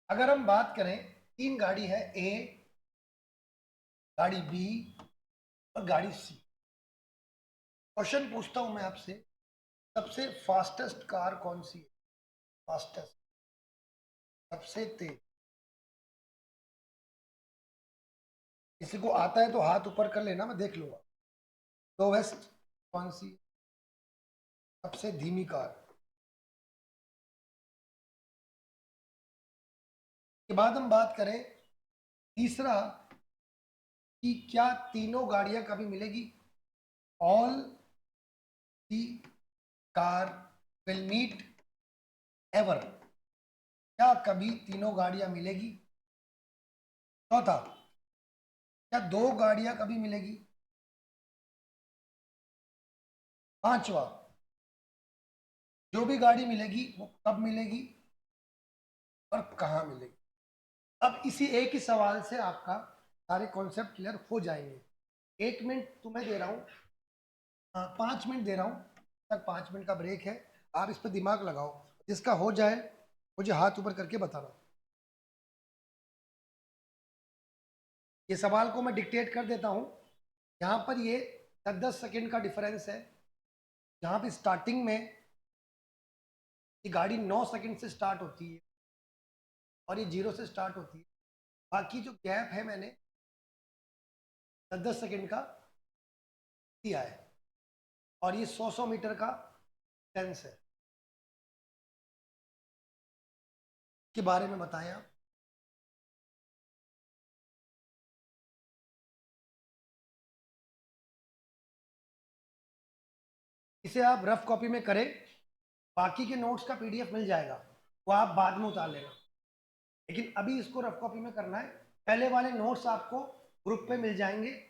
अगर हम बात करें, 3 गाड़ी है, ए, गाड़ी बी और गाड़ी सी। क्वेश्चन पूछता हूं मैं आपसे, सबसे फास्टेस्ट कार कौन सी है? फास्टेस्ट, सबसे तेज। किसी को आता है तो हाथ ऊपर कर लेना, मैं देख लूंगा। स्लोवेस्ट कौन सी? सबसे धीमी कार। के बाद हम बात करें तीसरा, कि क्या तीनों गाड़ियां कभी मिलेगी? All the car will meet ever, क्या कभी तीनों गाड़ियां मिलेगी? चौथा, क्या 2 गाड़ियां कभी मिलेगी? पांचवा, जो भी गाड़ी मिलेगी वो कब मिलेगी और कहाँ मिलेगी? अब इसी एक ही सवाल से आपका सारे कॉन्सेप्ट क्लियर हो जाएंगे। 1 मिनट तुम्हें दे रहा हूँ, 5 मिनट दे रहा हूँ, तक 5 मिनट का ब्रेक है। आप इस पर दिमाग लगाओ, जिसका हो जाए मुझे हाथ ऊपर करके बताना। ये सवाल को मैं डिक्टेट कर देता हूँ। यहाँ पर ये 10-10 सेकेंड का डिफरेंस है। जहाँ पे स्टार्टिंग में ये गाड़ी 9 सेकेंड से स्टार्ट होती है और ये 0 से स्टार्ट होती है। बाकी जो गैप है मैंने 10-10 सेकेंड का दिया है और ये 100-100 मीटर का डिस्टेंस है। के बारे में बताएं आप। इसे आप रफ कॉपी में करें, बाकी के नोट्स का पीडीएफ मिल जाएगा, वो आप बाद में उतार लेना, लेकिन अभी इसको रफ कॉपी में करना है। पहले वाले नोट्स आपको ग्रुप पे मिल जाएंगे।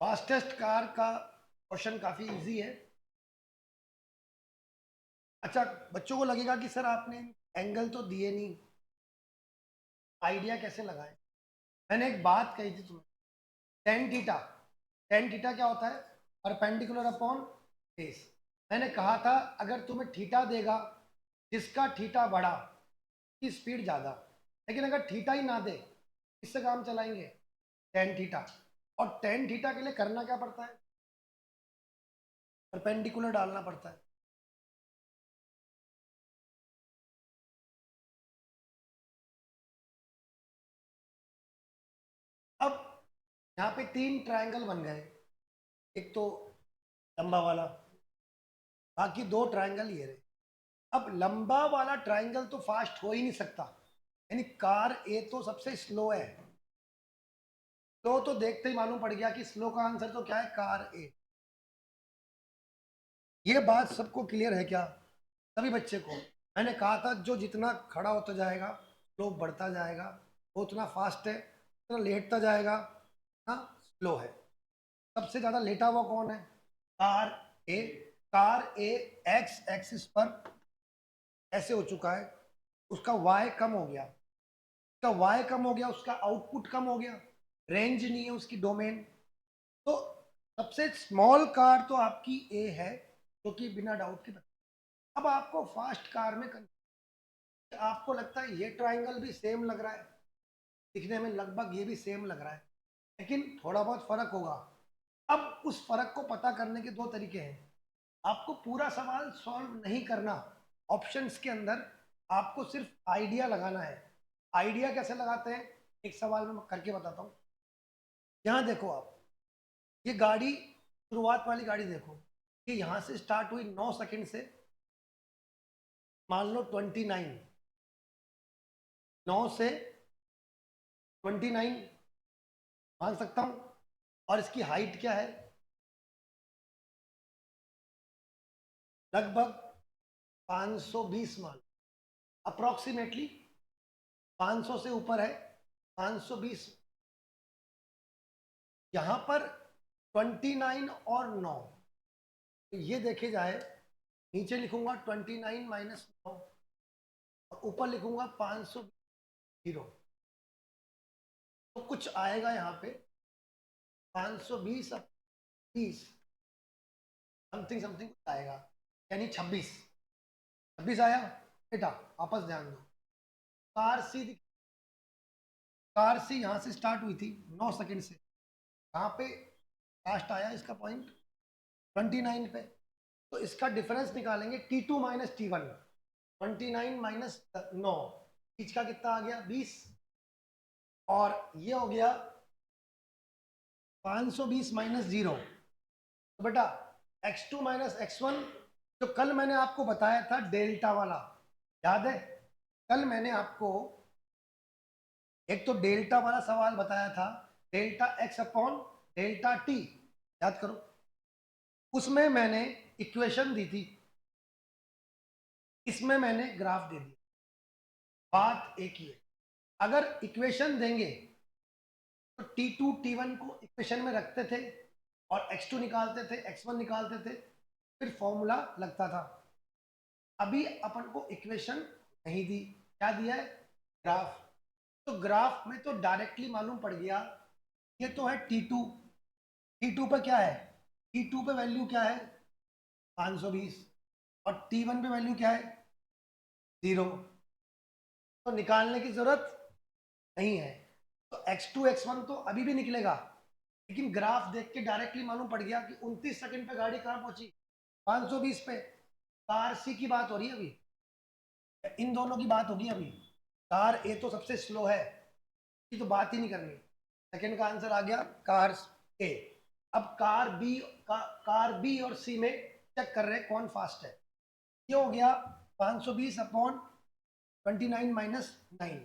फास्टेस्ट कार का क्वेश्चन काफी इजी है। अच्छा, बच्चों को लगेगा कि सर आपने एंगल तो दिए नहीं, आइडिया कैसे लगाए। मैंने एक बात कही थी तुम्हें, टेन थीटा। टेन थीटा क्या होता है? Perpendicular upon base. मैंने कहा था अगर तुम्हें थीटा देगा जिसका थीटा बड़ा की स्पीड ज्यादा, लेकिन अगर थीटा ही ना दे इससे काम चलाएंगे? Tan theta. और टेन थीटा के लिए करना क्या पड़ता है? परपेंडिकुलर डालना पड़ता है। अब यहाँ पे तीन ट्रायंगल बन गए, एक तो लंबा वाला, बाकी दो ट्रायंगल ये रहे। अब लंबा वाला ट्रायंगल तो फास्ट हो ही नहीं सकता, यानी कार ए तो सबसे स्लो है। स्लो तो देखते ही मालूम पड़ गया कि स्लो का आंसर तो क्या है, कार ए। ये बात सबको क्लियर है क्या? सभी बच्चे को मैंने कहा था जो जितना खड़ा होता जाएगा स्लो बढ़ता जाएगा, वो उतना फास्ट है, उतना लेटता जाएगा हाँ स्लो है। सबसे ज्यादा लेटा हुआ कौन है? कार ए। कार ए एक्स एक्सिस पर ऐसे हो चुका है, उसका वाई कम हो गया, उसका वाई कम हो गया, उसका आउटपुट कम हो गया, रेंज नहीं है उसकी, डोमेन। तो सबसे स्मॉल कार तो आपकी ए है, जो कि बिना डाउट के अब आपको फास्ट कार में आपको लगता है ये ट्राइंगल भी सेम लग रहा है, दिखने में लगभग ये भी सेम लग रहा है, लेकिन थोड़ा बहुत फर्क होगा। अब उस फर्क को पता करने के दो तरीके हैं। आपको पूरा सवाल सॉल्व नहीं करना, ऑप्शंस के अंदर आपको सिर्फ आइडिया लगाना है। आइडिया कैसे लगाते हैं, एक सवाल में करके बताता हूँ। यहाँ देखो आप, ये गाड़ी, शुरुआत वाली गाड़ी देखो, ये यहाँ से स्टार्ट हुई 9 सेकंड से, मान लो 29, 9 से 29 मान सकता हूँ। और इसकी हाइट क्या है? लगभग 520 मान, अप्रोक्सीमेटली 500 से ऊपर है, 520। यहाँ पर 29 और 9, तो ये देखे जाए, नीचे लिखूंगा 29 माइनस 9 और ऊपर लिखूंगा 500 जीरो, तो कुछ आएगा यहाँ पे 520 अब 30 समथिंग समथिंग कुछ आएगा, यानी 26। 26 आया बेटा, वापस ध्यान दो। कार सी, कार सी यहाँ से स्टार्ट हुई थी 9 सेकंड से, कहाँ पे लास्ट आया इसका पॉइंट? 29 पे। तो इसका डिफरेंस निकालेंगे T2 माइनस T1, 29 माइनस 9, बीच का कितना आ गया? 20। और ये हो गया 520 माइनस 0। तो बेटा x2 माइनस x1, जो कल मैंने आपको बताया था डेल्टा वाला, याद है? कल मैंने आपको एक तो डेल्टा वाला सवाल बताया था, delta x upon delta T, याद करो। उसमें मैंने इक्वेशन दी थी, इसमें मैंने ग्राफ दे दिया। बात एक ही है, अगर इक्वेशन देंगे तो T2 T1 को इक्वेशन में रखते थे और x2 निकालते थे, x1 निकालते थे, फिर फॉर्मूला लगता था। अभी अपन को इक्वेशन नहीं दी, क्या दिया है? ग्राफ। तो ग्राफ में तो डायरेक्टली मालूम पड़ गया, ये तो है T2, T2 पे क्या है? T2 पे वैल्यू क्या है? 520, और T1 पे वैल्यू क्या है? 0। तो निकालने की जरूरत नहीं है। तो x2 x1 तो अभी भी निकलेगा, लेकिन ग्राफ देख के डायरेक्टली मालूम पड़ गया कि 29 सेकंड पे गाड़ी कहाँ पहुंची? 520 पे। कार सी की बात हो रही है अभी, इन दोनों की बात होगी अभी। कार ए तो सबसे स्लो है, की तो बात ही नहीं करनी। सेकंड का आंसर आ गया कार ए। अब कार बी और सी में चेक कर रहे हैं कौन फास्ट है। ये हो गया 520 अपॉन 29 माइनस 9,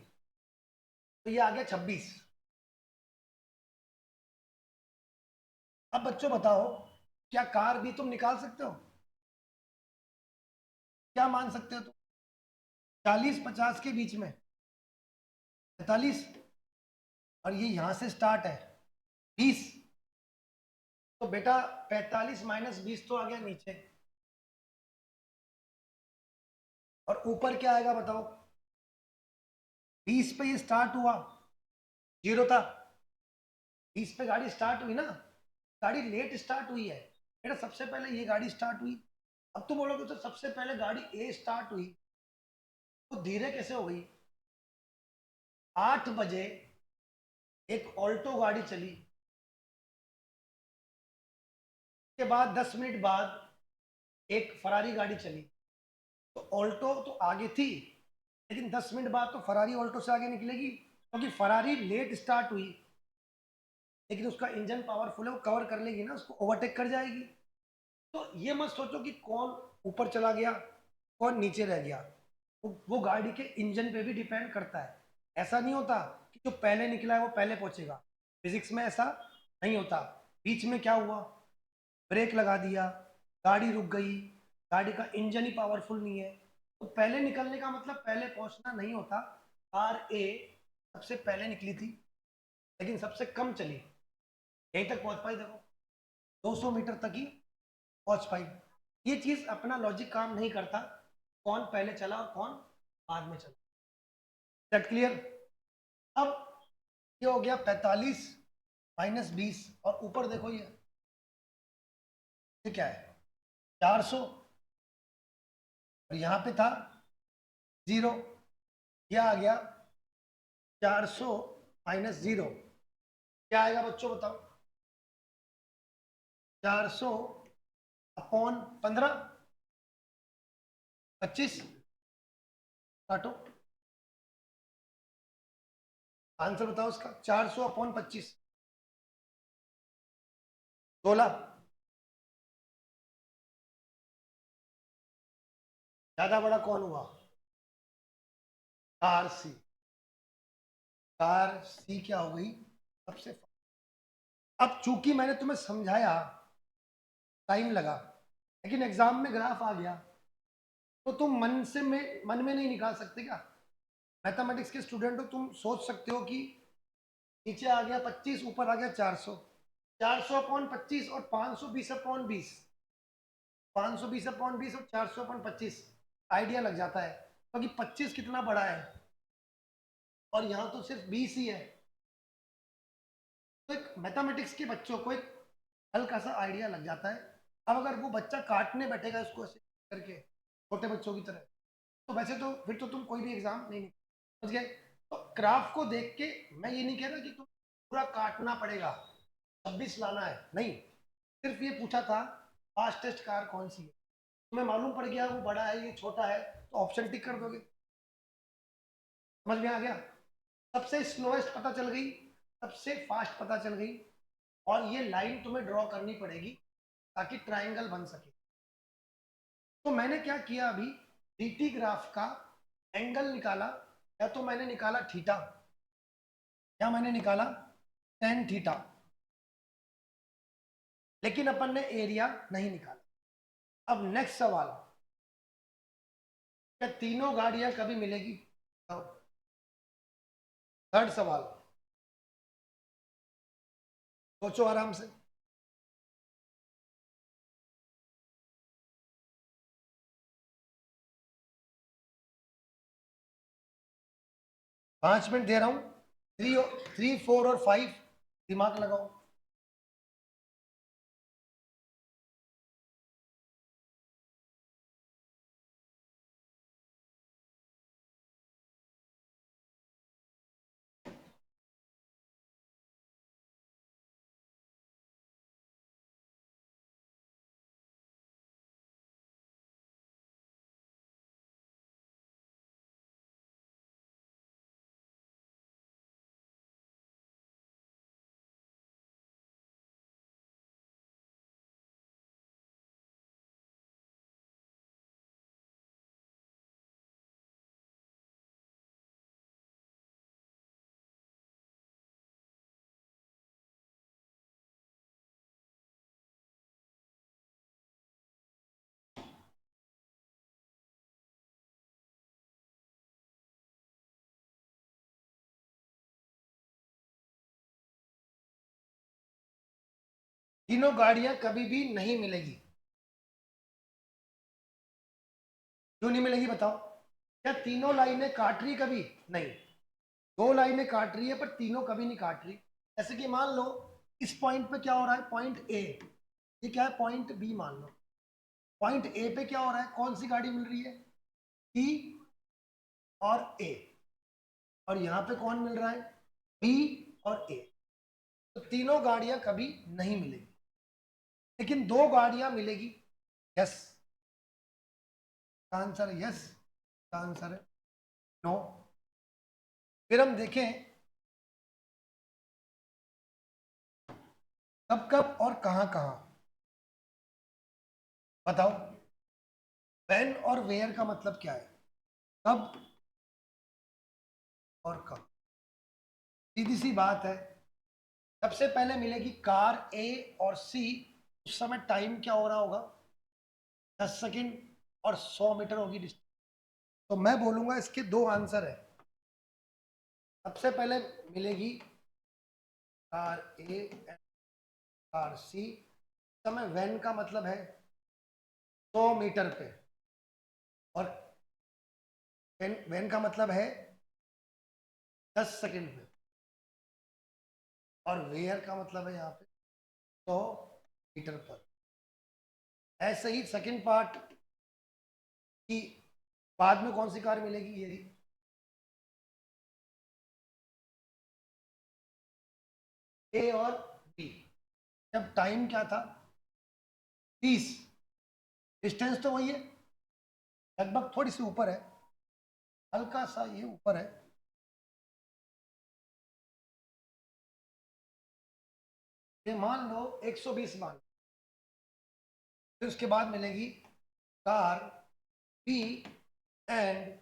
तो ये आ गया 26। अब बच्चों बताओ, क्या कार भी तुम निकाल सकते हो? क्या मान सकते हो तुम? 40-50 के बीच में, 45, और ये यहां से स्टार्ट है 20, तो बेटा 45 माइनस 20 तो आ गया नीचे, और ऊपर क्या आएगा बताओ? 20 पे ये स्टार्ट हुआ, 0 था। 20 पे गाड़ी स्टार्ट हुई ना, गाड़ी लेट स्टार्ट हुई है बेटा, सबसे पहले ये गाड़ी स्टार्ट हुई। अब तुम बोलोगे तो सबसे पहले गाड़ी ए स्टार्ट हुई, तो धीरे कैसे हो गई? 8 बजे एक ऑल्टो गाड़ी चली, के बाद 10 मिनट बाद एक फरारी गाड़ी चली। तो ऑल्टो तो आगे थी, लेकिन 10 मिनट बाद तो फरारी ऑल्टो से आगे निकलेगी, क्योंकि फरारी लेट स्टार्ट हुई, लेकिन उसका इंजन पावरफुल है, वो कवर कर लेगी ना, उसको ओवरटेक कर जाएगी। तो ये मत सोचो कि कौन ऊपर चला गया कौन नीचे रह गया, वो गाड़ी के इंजन पे भी डिपेंड करता है। ऐसा नहीं होता कि जो पहले निकला है वो पहले पहुंचेगा, फिजिक्स में ऐसा नहीं होता। बीच में क्या हुआ? ब्रेक लगा दिया, गाड़ी रुक गई, गाड़ी का इंजन ही पावरफुल नहीं है, तो पहले निकलने का मतलब पहले पहुंचना नहीं होता। कार ए सबसे पहले निकली थी, लेकिन सबसे कम चली, यहीं तक पहुंच पाई, देखो 200 मीटर तक ही पहुंच पाई। ये चीज अपना लॉजिक काम नहीं करता, कौन पहले चला और कौन बाद में चला। That clear? अब ये हो गया 45 माइनस 20, और ऊपर देखो ये क्या है? 400, और यहाँ पे था 0, ये आ गया 400 माइनस 0, क्या आएगा बच्चों बताओ? 400 अपॉन 15, 25, काटो, आंसर बताओ उसका। 400 अपॉन 25, 16। ज्यादा बड़ा कौन हुआ? कार सी। कार सी क्या हो गई सबसे? अब चूंकि मैंने तुम्हें समझाया, टाइम लगा, लेकिन एग्जाम में ग्राफ आ गया, तो तुम मन में नहीं निकाल सकते क्या? मैथमेटिक्स के स्टूडेंट हो, तुम सोच सकते हो कि नीचे आ गया 25, ऊपर आ गया 400, 400 अपॉन 25 और 520 अपॉन 20, 520 अपॉन 20 और 400 अपॉन 25, आइडिया लग जाता है, क्योंकि 25 कितना बड़ा है और यहाँ तो सिर्फ 20 ही है। तो एक मैथमेटिक्स के बच्चों को एक हल्का सा आइडिया लग जाता है। अब अगर वो बच्चा काटने बैठेगा इसको ऐसे करके, छोटे बच्चों की तरह, तो वैसे तो फिर तो तुम कोई भी एग्जाम नहीं निकाल, समझ गए? तो ग्राफ को देख के मैं ये नहीं कह रहा कि तुम पूरा काटना पड़ेगा, 26 लाना है, नहीं। सिर्फ ये पूछा था फास्टेस्ट कार कौन सी है, तुम्हें मालूम पड़ गया वो बड़ा है ये छोटा है, तो ऑप्शन टिक कर दोगे। समझ में आ गया? सबसे स्लोएस्ट पता चल गई, सबसे फास्ट पता चल गई, और ये लाइन तुम्हें ड्रॉ करनी पड़ेगी ताकि ट्राइंगल बन सके। तो मैंने क्या किया अभी, dt ग्राफ का एंगल निकाला, या तो मैंने निकाला थीटा, क्या मैंने निकाला, टेन थीटा, लेकिन अपन ने एरिया नहीं निकाला। अब नेक्स्ट सवाल, क्या तीनों गाड़ियां कभी मिलेगी? थर्ड सवाल, सोचो आराम से। 5 मिनट दे रहा हूं, 3, 4 और 5, दिमाग लगाओ। तीनों गाड़ियां कभी भी नहीं मिलेगी। क्यों नहीं मिलेगी बताओ? क्या तीनों लाइनें काट रही कभी? नहीं। दो लाइनें काट रही है पर तीनों कभी नहीं काट रही। जैसे कि मान लो इस पॉइंट पे क्या हो रहा है, पॉइंट ए, ये क्या है, पॉइंट बी मान लो। पॉइंट ए पे क्या हो रहा है, कौन सी गाड़ी मिल रही है, टी और ए। और यहां पे कौन मिल रहा है, बी और ए। तो तीनों गाड़ियां कभी नहीं मिलेगी, लेकिन दो गाड़ियां मिलेगी। यस का आंसर है यस, का आंसर है नो। फिर हम देखें कब कब और कहां कहां, बताओ। व्हेन और वेयर का मतलब क्या है, कब और कब। सीधी सी बात है, सबसे पहले मिलेगी कार ए और सी, उस समय टाइम क्या हो रहा होगा, 10 सेकेंड और 100 मीटर होगी डिस्टेंस। तो मैं बोलूंगा इसके दो आंसर है। सबसे पहले मिलेगी कार ए एंड कार सी, समय वैन का मतलब है 100 मीटर पे, और वैन का मतलब है 10 सेकेंड पे, और वेयर का मतलब है यहाँ पे 100 मीटर पर। ऐसे ही सेकंड पार्ट की बाद में कौन सी कार मिलेगी, ये ए और बी। जब टाइम क्या था, 30, डिस्टेंस तो वही है, लगभग थोड़ी सी ऊपर है, हल्का सा ये ऊपर है। ये मान लो 120 मान, फिर उसके बाद मिलेगी कार बी एंड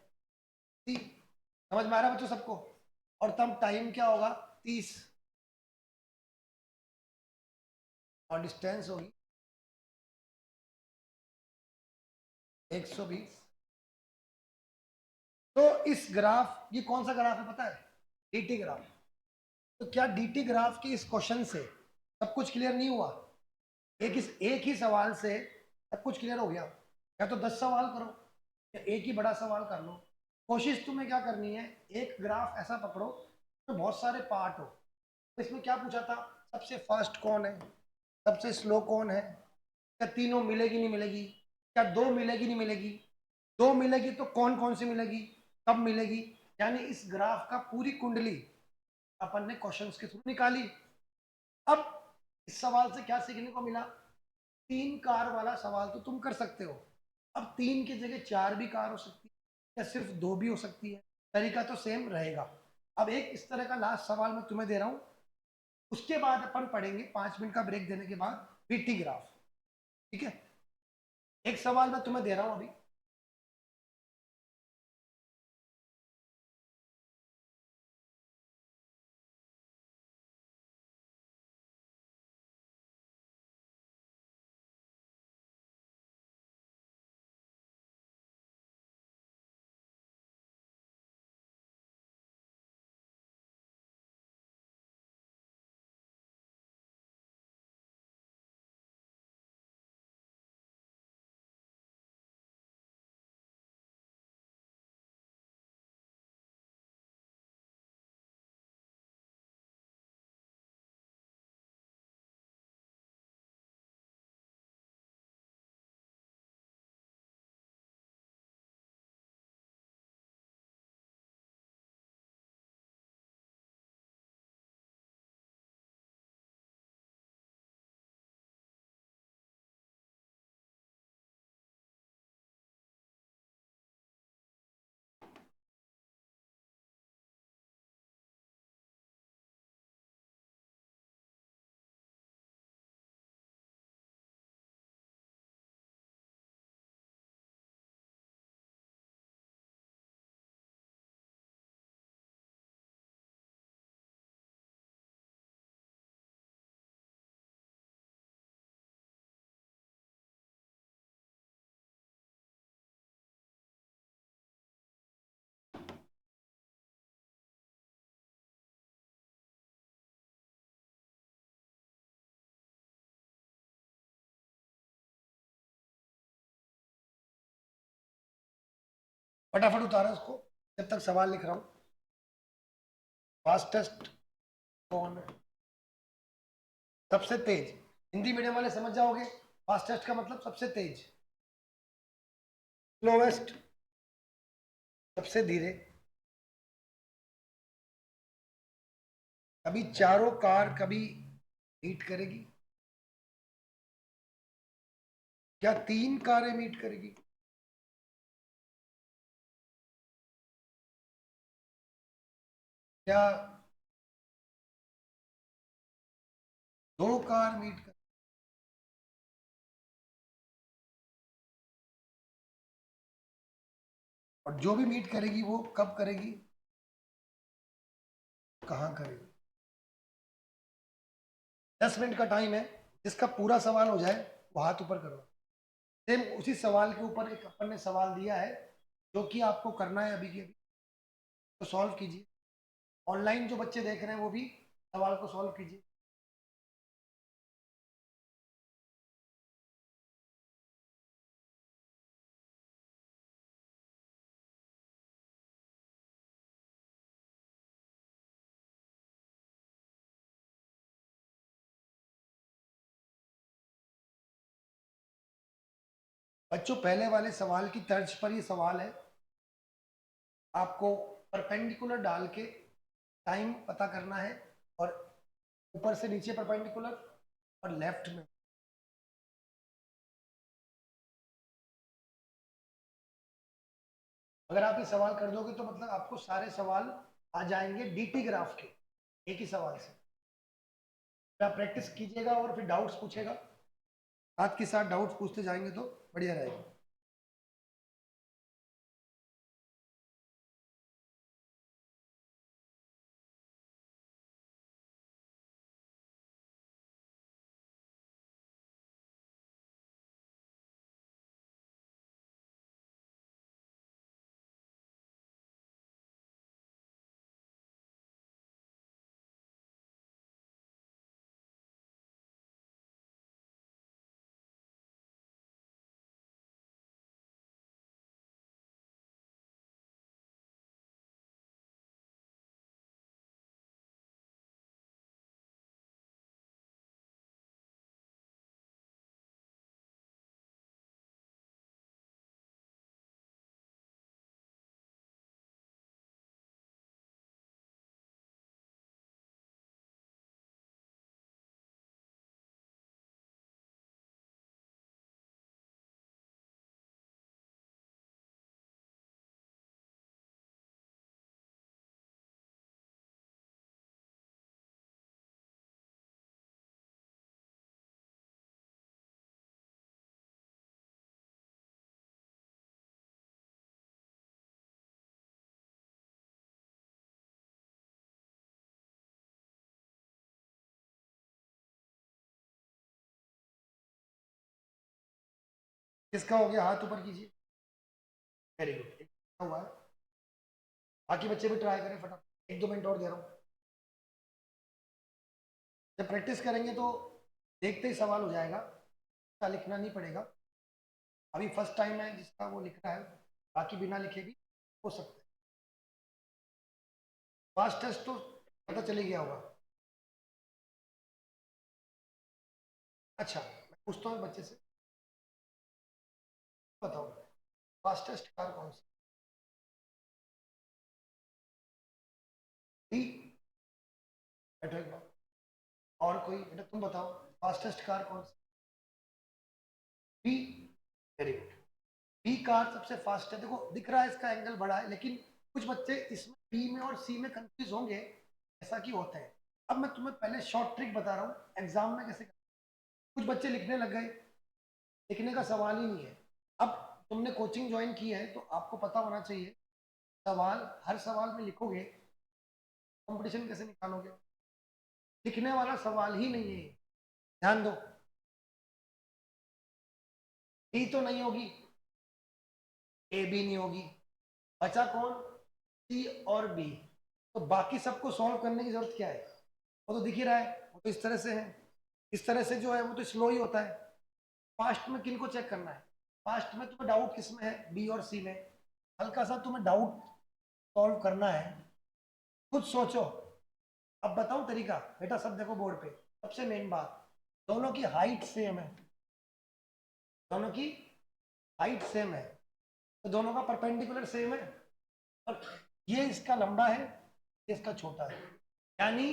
सी। समझ में आ रहा है बच्चों सबको? और तब टाइम क्या होगा, 30, और डिस्टेंस होगी 120। तो इस ग्राफ, ये कौन सा ग्राफ है पता है, डीटी ग्राफ। तो क्या डीटी ग्राफ के इस क्वेश्चन से सब कुछ क्लियर नहीं हुआ? एक ही सवाल से सब कुछ क्लियर हो गया? या तो 10 सवाल करो, या एक ही बड़ा सवाल कर लो। कोशिश तुम्हें क्या करनी है, एक ग्राफ ऐसा पकड़ो तो बहुत सारे पार्ट हो। तो इसमें क्या पूछा था, सबसे फास्ट कौन है, सबसे स्लो कौन है, क्या तीनों मिलेगी नहीं मिलेगी, क्या दो मिलेगी नहीं मिलेगी, दो मिलेगी तो कौन कौन सी मिलेगी, कब मिलेगी। यानी इस ग्राफ का पूरी कुंडली अपन ने क्वेश्चंस के थ्रू निकाली। अब इस सवाल से क्या सीखने को मिला, तीन कार वाला सवाल तो तुम कर सकते हो, अब तीन की जगह चार भी कार हो सकती है, या सिर्फ दो भी हो सकती है, तरीका तो सेम रहेगा। अब एक इस तरह का लास्ट सवाल मैं तुम्हें दे रहा हूं, उसके बाद अपन पढ़ेंगे 5 मिनट का ब्रेक देने के बाद पीटी ग्राफ। ठीक है, एक सवाल मैं तुम्हें दे रहा हूं अभी, फटाफट उतारा उसको जब तक सवाल लिख रहा हूं। फास्टेस्ट कौन है? सबसे तेज। हिंदी मीडियम वाले समझ जाओगे, फास्टेस्ट का मतलब सबसे तेज। स्लोवेस्ट सबसे धीरे। कभी चारों कार कभी मीट करेगी? क्या 3 कारें मीट करेगी? क्या 2 कार मीट कर? और जो भी मीट करेगी वो कब करेगी, कहाँ करेगी? 10 मिनट का टाइम है, जिसका पूरा सवाल हो जाए वो हाथ ऊपर करो। सेम उसी सवाल के ऊपर एक अपन ने सवाल दिया है जो कि आपको करना है अभी के अभी, तो सॉल्व कीजिए। ऑनलाइन जो बच्चे देख रहे हैं वो भी सवाल को सॉल्व कीजिए। बच्चों पहले वाले सवाल की तर्ज पर ये सवाल है, आपको परपेंडिकुलर डाल के टाइम पता करना है, और ऊपर से नीचे परपेंडिकुलर और लेफ्ट में। अगर आप ये सवाल कर दोगे तो मतलब आपको सारे सवाल आ जाएंगे डीटी ग्राफ के, एक ही सवाल से। आप प्रैक्टिस कीजिएगा और फिर डाउट्स पूछेगा, साथ के साथ डाउट्स पूछते जाएंगे तो बढ़िया रहेगा। किसका हो गया, हाथ ऊपर कीजिए। वेरी गुड, हुआ है। बाकी बच्चे भी ट्राई करें फटाफट, 1-2 मिनट और दे रहा हूँ। जब प्रैक्टिस करेंगे तो देखते ही सवाल हो जाएगा, इसका लिखना नहीं पड़ेगा। अभी फर्स्ट टाइम है जिसका वो लिख रहा है, बाकी बिना लिखे भी हो सकता है। फास्ट टेस्ट तो पता चले गया होगा। अच्छा, मैं पूछता हूँ बच्चे से, बताओ फास्टेस्ट कार कौन सी? डी। बैठो एक बार। और कोई बेटा तुम बताओ, फास्टेस्ट कार कौन सी? B. Very good. B car सबसे फास्ट है। देखो दिख रहा है इसका एंगल बड़ा है, लेकिन कुछ बच्चे इसमें बी में और सी में कंफ्यूज होंगे, ऐसा क्यों होता है। अब मैं तुम्हें पहले शॉर्ट ट्रिक बता रहा हूँ एग्जाम में कैसे। कुछ बच्चे लिखने लग गए, लिखने का सवाल ही नहीं है। अब तुमने कोचिंग ज्वाइन की है तो आपको पता होना चाहिए, सवाल हर सवाल में लिखोगे, कंपटीशन कैसे निकालोगे। लिखने वाला सवाल ही नहीं है, ध्यान दो। डी तो नहीं होगी, ए भी नहीं होगी, बचा कौन? सी और बी। तो बाकी सबको सॉल्व करने की जरूरत क्या है, वो तो दिख ही रहा है, वो तो इस तरह से है। इस तरह से जो है वो तो स्लो ही होता है। फास्ट में किन को चेक करना है? फास्ट में तुम्हें डाउट किस में है, बी और सी में? हल्का सा तुम्हें डाउट सॉल्व करना है, खुद सोचो। अब बताऊं तरीका? बेटा सब देखो बोर्ड पे। सबसे मेन बात, दोनों की हाइट सेम है, दोनों की हाइट सेम है, तो दोनों का परपेंडिकुलर सेम है। और ये इसका लंबा है, ये इसका छोटा है, यानी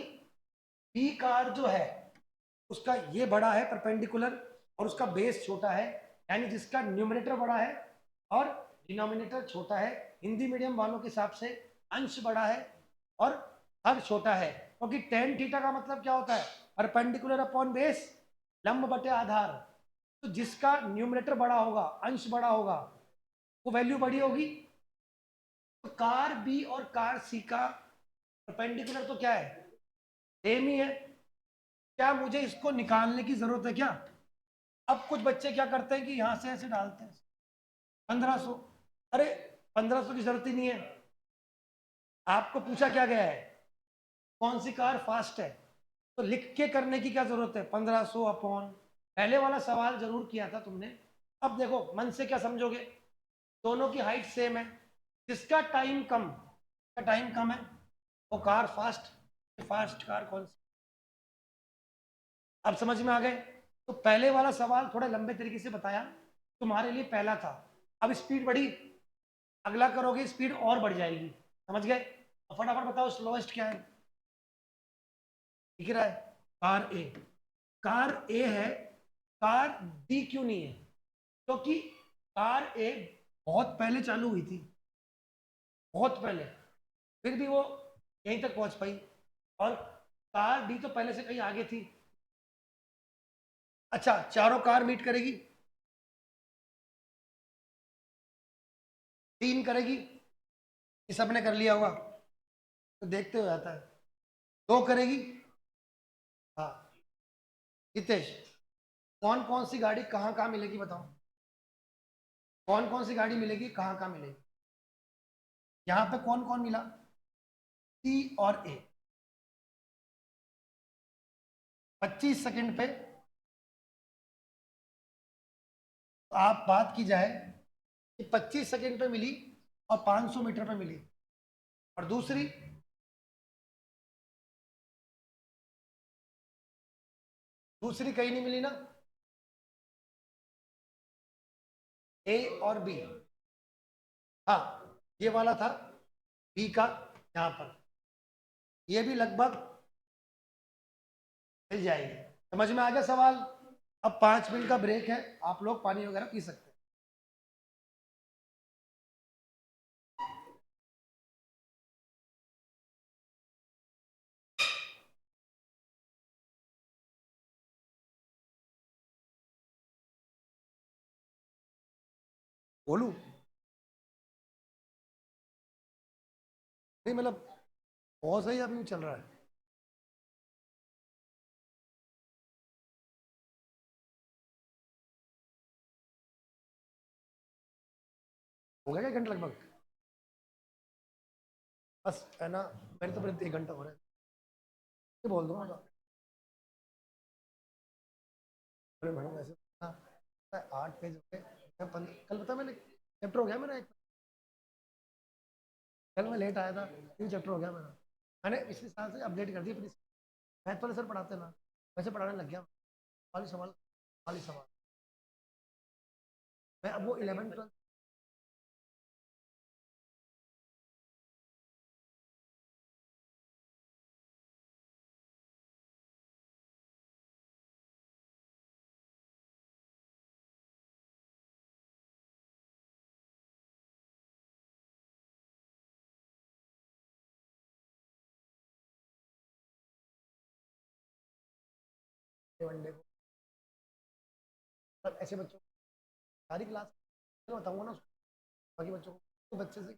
बी कार जो है उसका ये बड़ा है परपेंडिकुलर, और उसका बेस छोटा है, यानी जिसका न्यूमरेटर बड़ा है और डिनोमिनेटर छोटा है। हिंदी मीडियम वालों के हिसाब से अंश बड़ा है और हर छोटा है, क्योंकि टेन थीटा का मतलब क्या होता है? परपेंडिकुलर अपॉन बेस, लंब बटे आधार। तो जिसका न्यूमरेटर बड़ा होगा, अंश बड़ा होगा, वो वैल्यू बड़ी होगी। तो कार बी और कार सी का परपेंडिकुलर तो क्या है? सेम ही है। क्या मुझे इसको निकालने की जरूरत है क्या? अब कुछ बच्चे क्या करते हैं कि यहां से ऐसे डालते हैं 1500। अरे 1500 की जरूरत ही नहीं है। आपको पूछा क्या गया है? कौन सी कार फास्ट है? तो लिख के करने की क्या जरूरत है? 1500 अपॉन, पहले वाला सवाल जरूर किया था तुमने। अब देखो मन से क्या समझोगे, दोनों की हाइट सेम है, जिसका टाइम कम, का टाइम कम है वो कार फास्ट। फास्ट कार कौन सी? अब समझ में आ गए? तो पहले वाला सवाल थोड़ा लंबे तरीके से बताया, तुम्हारे लिए पहला था। अब स्पीड बढ़ी, अगला करोगे स्पीड और बढ़ जाएगी। समझ गए? फटाफट बताओ स्लोएस्ट क्या है? दिख रहा है? कार ए। कार ए है, कार बी क्यों नहीं है? क्योंकि कार ए बहुत पहले चालू हुई थी, बहुत पहले, फिर भी वो यहीं तक पहुंच पाई। और कार डी तो पहले से कहीं आगे थी। अच्छा, चारों कार मीट करेगी? 3 करेगी? ये सबने कर लिया होगा, तो देखते हुए आता है। 2 करेगी? हाँ। हितेश, कौन कौन सी गाड़ी कहाँ कहाँ मिलेगी बताओ? कौन कौन सी गाड़ी मिलेगी, कहाँ कहाँ मिलेगी? यहाँ पे कौन कौन मिला? सी और ए। 25 सेकंड पे आप बात की जाए कि 25 सेकंड पे मिली और 500 मीटर पे मिली। और दूसरी, दूसरी कहीं नहीं मिली ना? ए और बी। हाँ, ये वाला था बी का, यहाँ पर ये भी लगभग मिल जाएगी। समझ में आ गया सवाल? अब 5 मिनट का ब्रेक है, आप लोग पानी वगैरह पी सकते हैं। बोलू? नहीं मतलब बहुत सही, अभी भी चल रहा है। हो गया क्या घंटा लगभग? बस है ना, मेरे तो पूरे 1 घंटा हो रहा है। ये बोल दूंगा तो। अरे मैडम वैसे ना, 8 पेज हो गए। कल पता मैंने चैप्टर हो गया मेरा एक। कल मैं लेट आया था, 3 चैप्टर हो गया मेरा। मैंने पिछले साल से अपडेट कर दी अपनी। मैथ वाले सर पढ़ाते ना, वैसे पढ़ाने लग गया। खाली सवाल, खाली सवाल। मैं अब वो 11 12। वनडे को पर ऐसे बच्चों, सारी क्लास मैं बताऊंगा ना उसको, बाकी बच्चों को, तो बच्चे से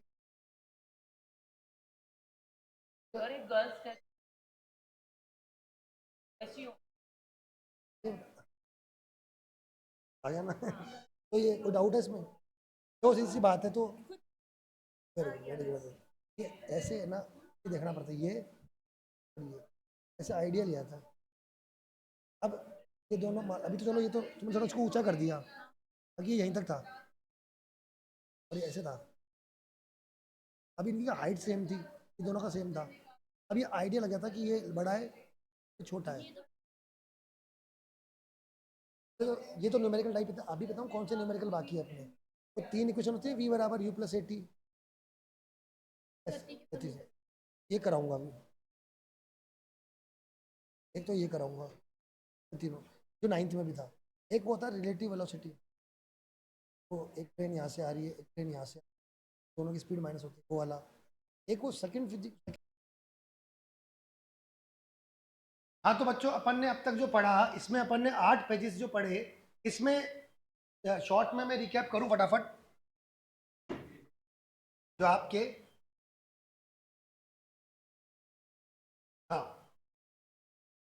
अरे गर्ल्स कैसी हो? आ जाना। तो ये कोई डाउट है इसमें? तो सीधी सी बात है तो। Very good, very good. ये ऐसे है ना, ये देखना पड़ता है ये ऐसे आइडिया लिया था। अब ये दोनों अभी तो चलो, ये तो तुमने थोड़ा उसको ऊंचा कर दिया, बाकी ये यहीं तक था और ये ऐसे था। अभी इनकी हाइट सेम थी, ये दोनों का सेम था। अब ये आइडिया लगा था कि ये बड़ा है ये छोटा है। तो ये तो न्यूमेरिकल टाइप था। अभी बताऊँ कौन से न्यूमेरिकल बाकी है अपने। तो 3 इक्वेशन होती है, v बराबर u प्लस ए टी, ये कराऊंगा अभी। एक तो ये कराऊंगा, तीनों जो 9th में भी था। एक वो होता है रिलेटिव वेलोसिटी, वो एक ट्रेन यहाँ से आ रही है, एक ट्रेन यहाँ से, दोनों की स्पीड माइनस होती है, वो वाला। एक वो सेकंड फिजिक्स। हाँ तो बच्चों अपन ने अब तक जो पढ़ा, इसमें अपन ने 8 पेजेस जो पढ़े, इसमें शॉर्ट में मैं रिकैप करूं फटाफट जो आपके। हाँ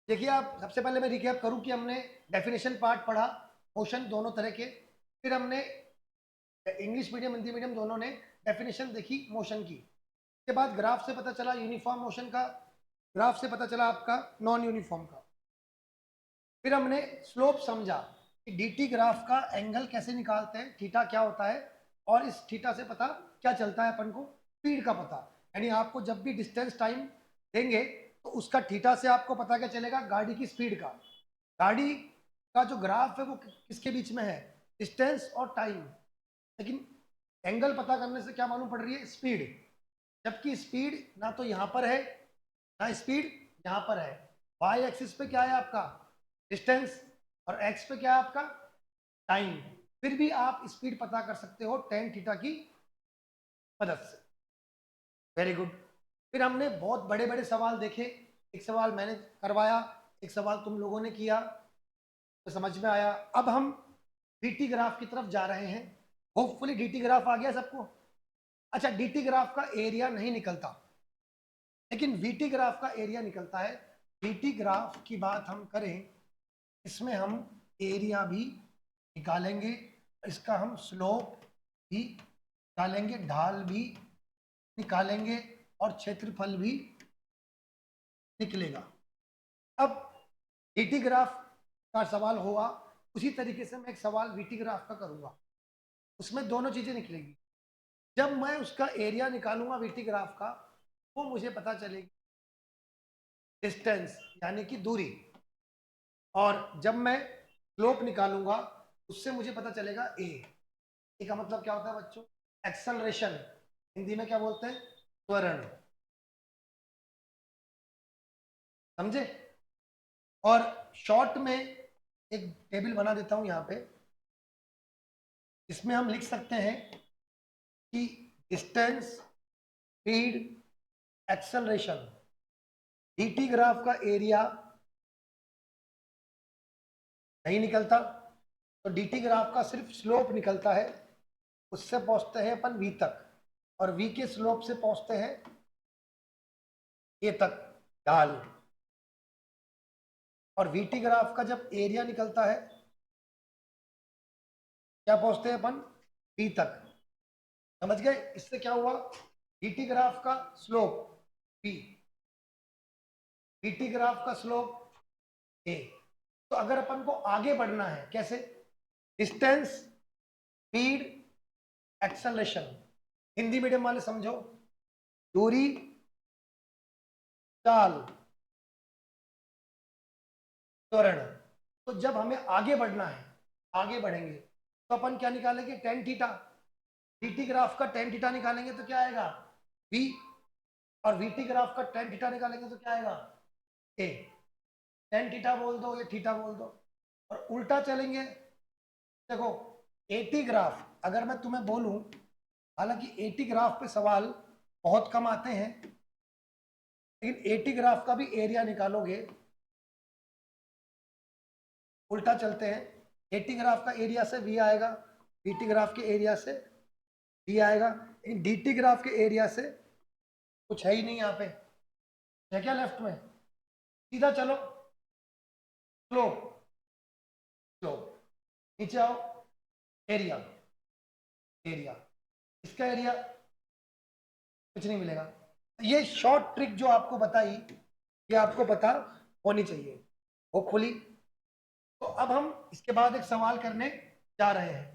देखिए, आप सबसे पहले मैं रिकैप करूं कि हमने डेफिनेशन पार्ट पढ़ा, मोशन दोनों तरह के। फिर हमने इंग्लिश मीडियम हिंदी मीडियम दोनों ने डेफिनेशन देखी मोशन की। उसके बाद ग्राफ से पता चला यूनिफॉर्म मोशन का, ग्राफ से पता चला आपका नॉन यूनिफॉर्म का। फिर हमने स्लोप समझा कि डीटी ग्राफ का एंगल कैसे निकालते हैं, थीटा क्या होता है, और इस थीटा से पता क्या चलता है अपन को, स्पीड का पता। यानी आपको जब भी डिस्टेंस टाइम देंगे तो उसका थीटा से आपको पता क्या चलेगा, गाड़ी की स्पीड का। गाड़ी का जो ग्राफ है वो किसके बीच में है, डिस्टेंस और टाइम। लेकिन एंगल पता करने से क्या मालूम पड़ रही है, स्पीड। जबकि स्पीड ना तो यहाँ पर है ना स्पीड यहाँ पर है। वाई एक्सिस पे क्या है आपका, डिस्टेंस, और एक्स पे क्या है आपका, टाइम। फिर भी आप स्पीड पता कर सकते हो टेन थीटा की मदद से। Very good. फिर हमने बहुत बड़े बड़े सवाल देखे, एक सवाल मैंने करवाया, एक सवाल तुम लोगों ने किया, तो समझ में आया। अब हम डीटी ग्राफ की तरफ जा रहे हैं। होपफुली डीटी ग्राफ आ गया सबको। अच्छा, डीटी ग्राफ का एरिया नहीं निकलता, लेकिन वीटी ग्राफ का एरिया निकलता है। वीटी ग्राफ की बात हम करें, इसमें हम एरिया भी निकालेंगे, इसका हम स्लोप भी निकालेंगे, ढाल भी निकालेंगे, और क्षेत्रफल भी निकलेगा। अब वीटी ग्राफ का सवाल होगा, उसी तरीके से मैं एक सवाल वीटी ग्राफ का करूंगा, उसमें दोनों चीजें निकलेगी। जब मैं उसका एरिया निकालूंगा वीटी ग्राफ का, वो मुझे पता चलेगी डिस्टेंस यानी कि दूरी, और जब मैं स्लोप निकालूंगा उससे मुझे पता चलेगा ए। ए का मतलब क्या होता है बच्चों, एक्सेलरेशन, हिंदी में क्या बोलते हैं, त्वरण। समझे। और शॉर्ट में एक टेबल बना देता हूं यहां पे, इसमें हम लिख सकते हैं कि distance, speed, acceleration, DT graph का एरिया नहीं निकलता, तो डीटी ग्राफ का सिर्फ स्लोप निकलता है। उससे पहुंचते हैं अपन वी तक, और वी के स्लोप से पहुंचते हैं ए तक, ढाल। और वीटी ग्राफ का जब एरिया निकलता है, क्या पहुंचते हैं अपन, बी तक। समझ गए। इससे क्या हुआ, वीटी ग्राफ का स्लोप बी, वीटी ग्राफ का स्लोप ए। तो अगर अपन को आगे बढ़ना है कैसे, distance, speed, acceleration, Hindi medium वाले समझो, दूरी, चाल, त्वरण। तो जब हमें आगे बढ़ना है, आगे बढ़ेंगे तो अपन क्या निकालेंगे, टेन थीटा। वीटी ग्राफ का टेन थीटा निकालेंगे तो क्या आएगा, वी, और वीटी ग्राफ का टेन थीटा निकालेंगे तो क्या आएगा, ए। टेन थीटा बोल दो या थीटा बोल दो, और उल्टा चलेंगे। देखो, एटी ग्राफ अगर मैं तुम्हें बोलूं, हालांकि एटी ग्राफ पे सवाल बहुत कम आते हैं, लेकिन एटी ग्राफ का भी एरिया निकालोगे, उल्टा चलते हैं। एटी ग्राफ का एरिया से वी आएगा, बीटी ग्राफ के एरिया से डी आएगा, लेकिन डीटी ग्राफ के एरिया से कुछ है ही नहीं यहाँ पे, है क्या लेफ्ट में। सीधा चलो, स्लोप, स्लोप, नीचे आओ, एरिया, एरिया, इसका एरिया कुछ नहीं मिलेगा। ये शॉर्ट ट्रिक जो आपको बताई, ये आपको पता होनी चाहिए होपफुली। तो अब हम इसके बाद एक सवाल करने जा रहे हैं।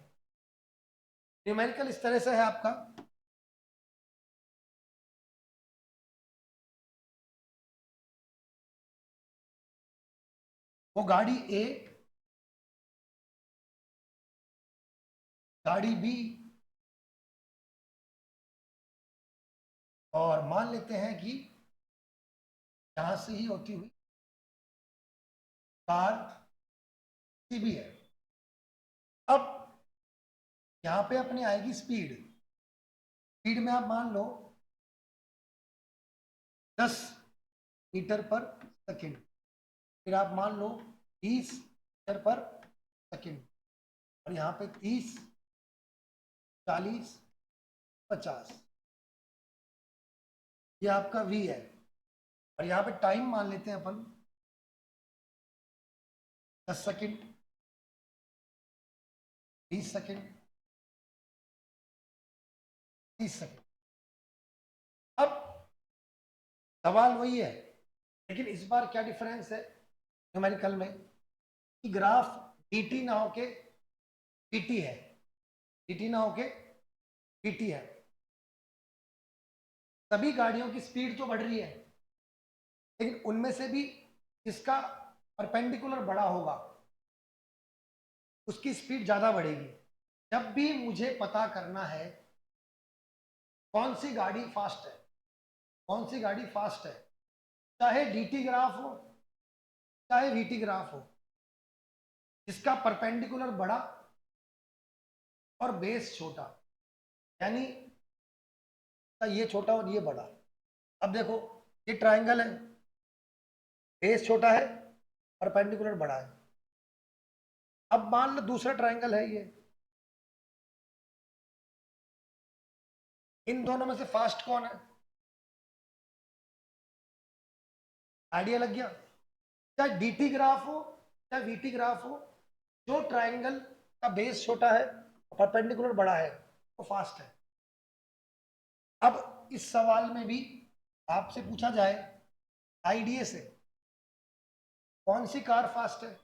न्यूमेरिकल इस तरह से है आपका, वो गाड़ी ए, गाड़ी बी, और मान लेते हैं कि यहां से ही होती हुई कार सी भी है। अब यहां पे अपनी आएगी स्पीड। स्पीड में आप मान लो 10 मीटर पर सेकेंड, फिर आप मान लो 20 मीटर पर सेकेंड, और यहाँ पे 30, 40, 50, ये आपका v है। और यहाँ पे टाइम मान लेते हैं अपन 10 सेकेंड, 20 सेकेंड, 30 सेकेंड। अब सवाल वही है, लेकिन इस बार क्या डिफरेंस है न्यूमेरिकल में कि ग्राफ dt ना होके pt है, dt ना होके pt है। सभी गाड़ियों की स्पीड तो बढ़ रही है, लेकिन उनमें से भी जिसका परपेंडिकुलर बड़ा होगा उसकी स्पीड ज्यादा बढ़ेगी। जब भी मुझे पता करना है कौन सी गाड़ी फास्ट है, कौन सी गाड़ी फास्ट है, चाहे dt ग्राफ हो चाहे vt ग्राफ हो, जिसका परपेंडिकुलर बड़ा और बेस छोटा, यानी ये छोटा और ये बड़ा। अब देखो ये ट्रायंगल है, बेस छोटा है, परपेंडिकुलर बड़ा है। अब मान लो दूसरा ट्रायंगल है ये, इन दोनों में से फास्ट कौन है? आइडिया लग गया? चाहे dt ग्राफ हो चाहे vt ग्राफ हो, जो ट्रायंगल का बेस छोटा है और परपेंडिकुलर बड़ा है वो फास्ट है। अब इस सवाल में भी आपसे पूछा जाए आईडीए से कौन सी कार फास्ट है,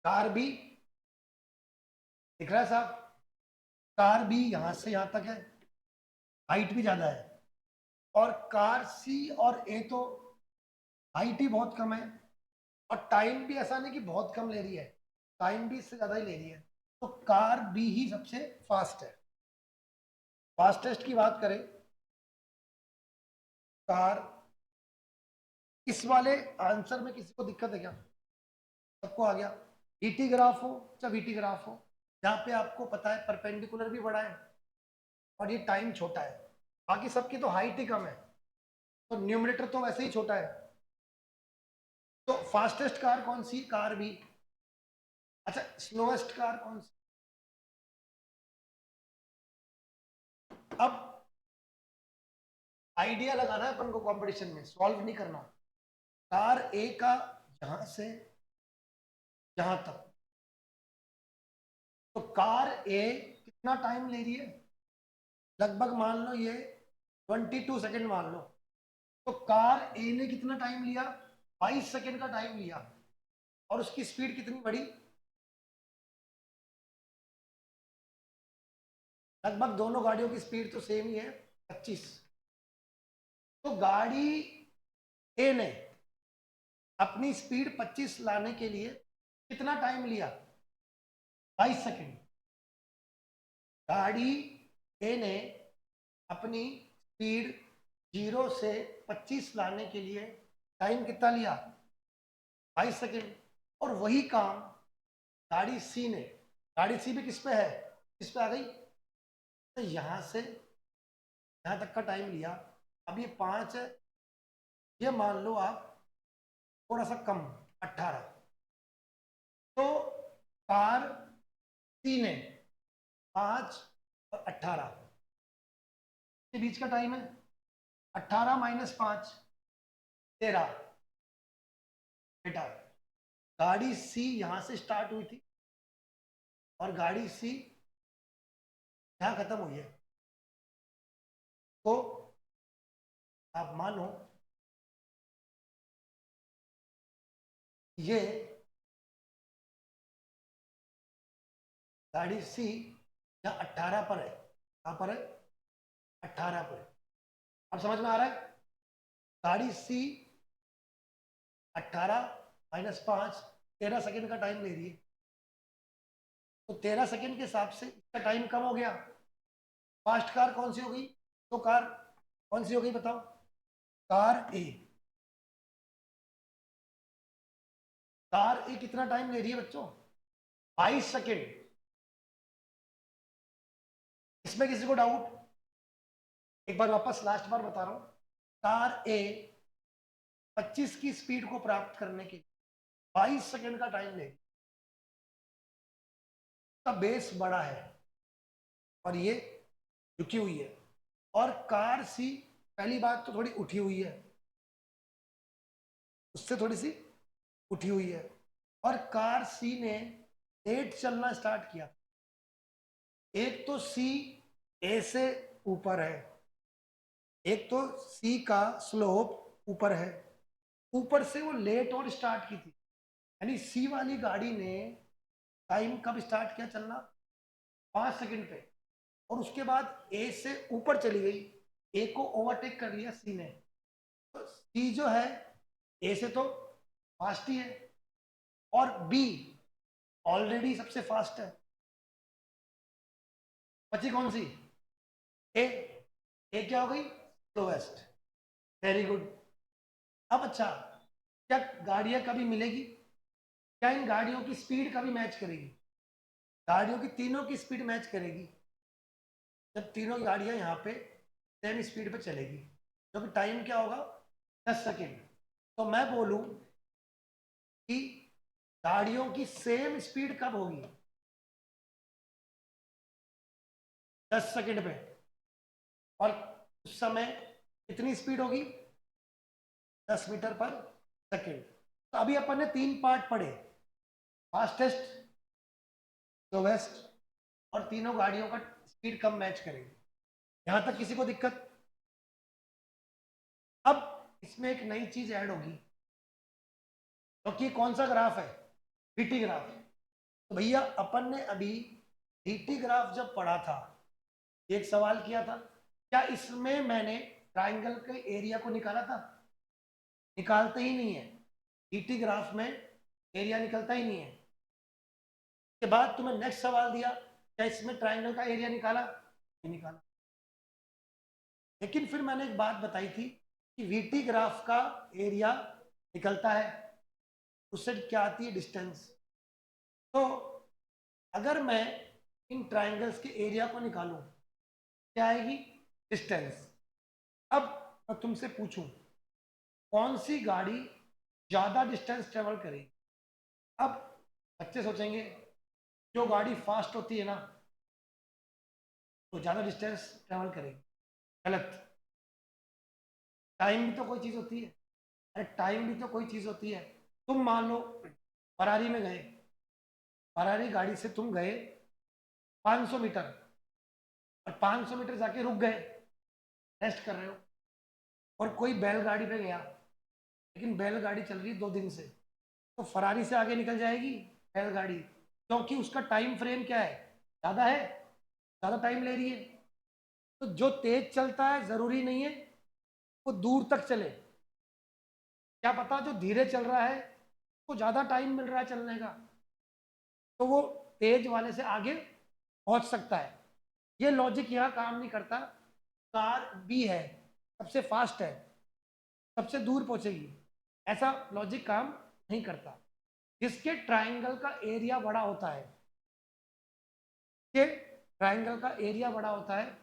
कार बी। दिख रहा है साहब? कार बी यहां से यहां तक है, हाइट भी ज्यादा है। और कार सी और ए तो हाइट ही बहुत कम है, और टाइम भी ऐसा नहीं कि बहुत कम ले रही है, टाइम भी इससे ज्यादा ही ले रही है। तो कार बी ही सबसे फास्ट है। फास्टेस्ट की बात करें, कार, इस वाले आंसर में किसी को दिक्कत है क्या? सबको आ गया? ईटी ग्राफ हो चाहे वीटी ग्राफ हो, जहाँ पे आपको पता है परपेंडिकुलर भी बड़ा है और ये टाइम छोटा है, बाकी सबकी तो हाइट ही कम है, तो न्यूमरेटर तो वैसे ही छोटा है। तो फास्टेस्ट कार कौन सी? Car B. अच्छा, स्लोएस्ट कार कौन सी? अब आइडिया लगाना है अपन को, कंपटीशन में सॉल्व नहीं करना। कार ए का यहां से यहां तक, तो कार ए कितना टाइम ले रही है? लगभग मान लो ये 22 सेकेंड मान लो। तो कार ए ने कितना टाइम लिया? 22 सेकेंड का टाइम लिया, और उसकी स्पीड कितनी बढ़ी? लगभग दोनों गाड़ियों की स्पीड तो सेम ही है, 25। तो गाड़ी ए ने अपनी स्पीड 25 लाने के लिए कितना टाइम लिया? 22 सेकेंड। गाड़ी ए ने अपनी स्पीड 0 से 25 लाने के लिए टाइम कितना लिया? 22 सेकेंड। और वही काम गाड़ी सी ने, गाड़ी सी भी किस पे है, किस पे आ गई, तो यहां से यहां तक का टाइम लिया। अब ये 5 है, ये मान लो आप थोड़ा सा कम, 18। तो कार सी ने 5 और 18 के बीच का टाइम है, 18 माइनस 5, 13। बेटा, गाड़ी सी यहां से स्टार्ट हुई थी और गाड़ी सी यहां खत्म हुई है। तो आप मानो ये गाड़ी सी या 18 पर है, कहाँ पर है, 18 पर। अब समझ में आ रहा है, गाड़ी सी 18 -5 13 सेकंड का टाइम ले रही है, तो 13 सेकंड के हिसाब से इसका टाइम कम हो गया। फास्ट कार कौन सी हो गई, तो कार कौन सी हो गई बताओ, कार ए। कार ए कितना टाइम ले रही है बच्चों, 22 सेकंड। इसमें किसी को डाउट, एक बार वापस लास्ट बार बता रहा हूं, कार ए 25 की स्पीड को प्राप्त करने के लिए 22 सेकंड का टाइम ले, का बेस बड़ा है और ये झुकी हुई है, और कार सी पहली बात तो थोड़ी उठी हुई है, उससे थोड़ी सी उठी हुई है, और कार सी ने लेट चलना स्टार्ट किया। एक तो सी ए से ऊपर है, एक तो सी का स्लोप ऊपर है, ऊपर से वो लेट और स्टार्ट की थी, यानी सी वाली गाड़ी ने टाइम कब स्टार्ट किया चलना, 5 सेकंड पे, और उसके बाद ए से ऊपर चली गई, ए को ओवरटेक कर लिया सी ने। तो सी जो है ए से तो फास्ट ही है, और बी ऑलरेडी सबसे फास्ट है, बची कौन सी, ए। ए क्या हो गई, स्लोएस्ट। Very good. अब अच्छा, क्या गाड़ियां कभी मिलेगी, क्या इन गाड़ियों की स्पीड कभी मैच करेगी, गाड़ियों की तीनों की स्पीड मैच करेगी जब तीनों गाड़ियां यहाँ पे सेम स्पीड पे चलेगी, जो कि टाइम क्या होगा, 10 सेकेंड। तो मैं बोलूं कि गाड़ियों की सेम स्पीड कब होगी, 10 सेकेंड पे, और उस समय कितनी स्पीड होगी, 10 मीटर पर सेकेंड। तो अभी अपन ने 3 पार्ट पढ़े, फास्टेस्ट, स्लोवेस्ट, और तीनों गाड़ियों का स्पीड कम मैच करेगी। यहां तक किसी को दिक्कत। अब इसमें एक नई चीज ऐड होगी, क्योंकि तो कौन सा ग्राफ है, वीटी ग्राफ। तो भैया अपन ने अभी वीटी ग्राफ जब पढ़ा था, एक सवाल किया था, क्या इसमें मैंने ट्राइंगल के एरिया को निकाला था, निकालते ही नहीं है, वीटी ग्राफ में एरिया निकलता ही नहीं है। के बाद तुम्हें नेक्स्ट सवाल दिया, क्या इसमें ट्राइंगल का एरिया निकाला, नहीं निकाला। लेकिन फिर मैंने एक बात बताई थी कि वीटी ग्राफ का एरिया निकलता है, उससे क्या आती है, डिस्टेंस। तो अगर मैं इन ट्राइंगल्स के एरिया को निकालूं, क्या आएगी, डिस्टेंस। अब मैं तुमसे पूछूं, कौन सी गाड़ी ज्यादा डिस्टेंस ट्रेवल करेगी। अब बच्चे सोचेंगे जो गाड़ी फास्ट होती है ना तो ज्यादा डिस्टेंस ट्रेवल करेगी, गलत। टाइम भी तो कोई चीज होती है, अरे टाइम भी तो कोई चीज होती है। तुम मान लो फरारी में गए, फरारी गाड़ी से तुम गए 500 मीटर, और 500 मीटर जाके रुक गए, रेस्ट कर रहे हो, और कोई बैलगाड़ी पे गया, लेकिन बैलगाड़ी चल रही 2 दिन से, तो फरारी से आगे निकल जाएगी बैलगाड़ी, क्योंकि उसका टाइम फ्रेम क्या है, ज़्यादा टाइम ले रही है। तो जो तेज चलता है जरूरी नहीं है वो दूर तक चले, क्या पता जो धीरे चल रहा है वो ज़्यादा टाइम मिल रहा है चलने का, तो वो तेज वाले से आगे पहुंच सकता है। ये लॉजिक यहाँ काम नहीं करता, कार बी है, सबसे फास्ट है, सबसे दूर पहुंचेगी, ऐसा लॉजिक काम नहीं करता। जिसके ट्राइंगल का एरिया बड़ा होता है, के ट्राइंगल का एरिया बड़ा होता है,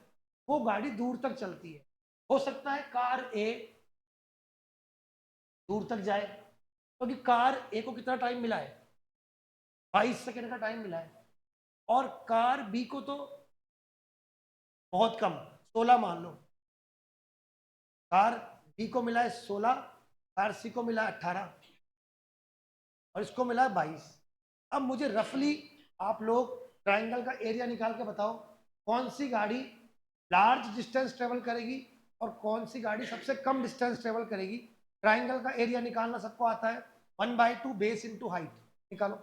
वो गाड़ी दूर तक चलती है। हो सकता है कार ए दूर तक जाए, क्योंकि तो कार ए को कितना टाइम मिला है, 22 सेकेंड का टाइम मिला है, और कार बी को तो बहुत कम, 16 मान लो। कार बी को मिला है 16, कार सी को मिला है 18, और इसको मिला है 22। अब मुझे रफली आप लोग ट्राइंगल का एरिया निकाल के बताओ, कौन सी गाड़ी लार्ज डिस्टेंस ट्रेवल करेगी और कौन सी गाड़ी सबसे कम डिस्टेंस ट्रेवल करेगी। ट्राइंगल का एरिया निकालना सबको आता है, 1/2 बेस इंटू हाइट, निकालो।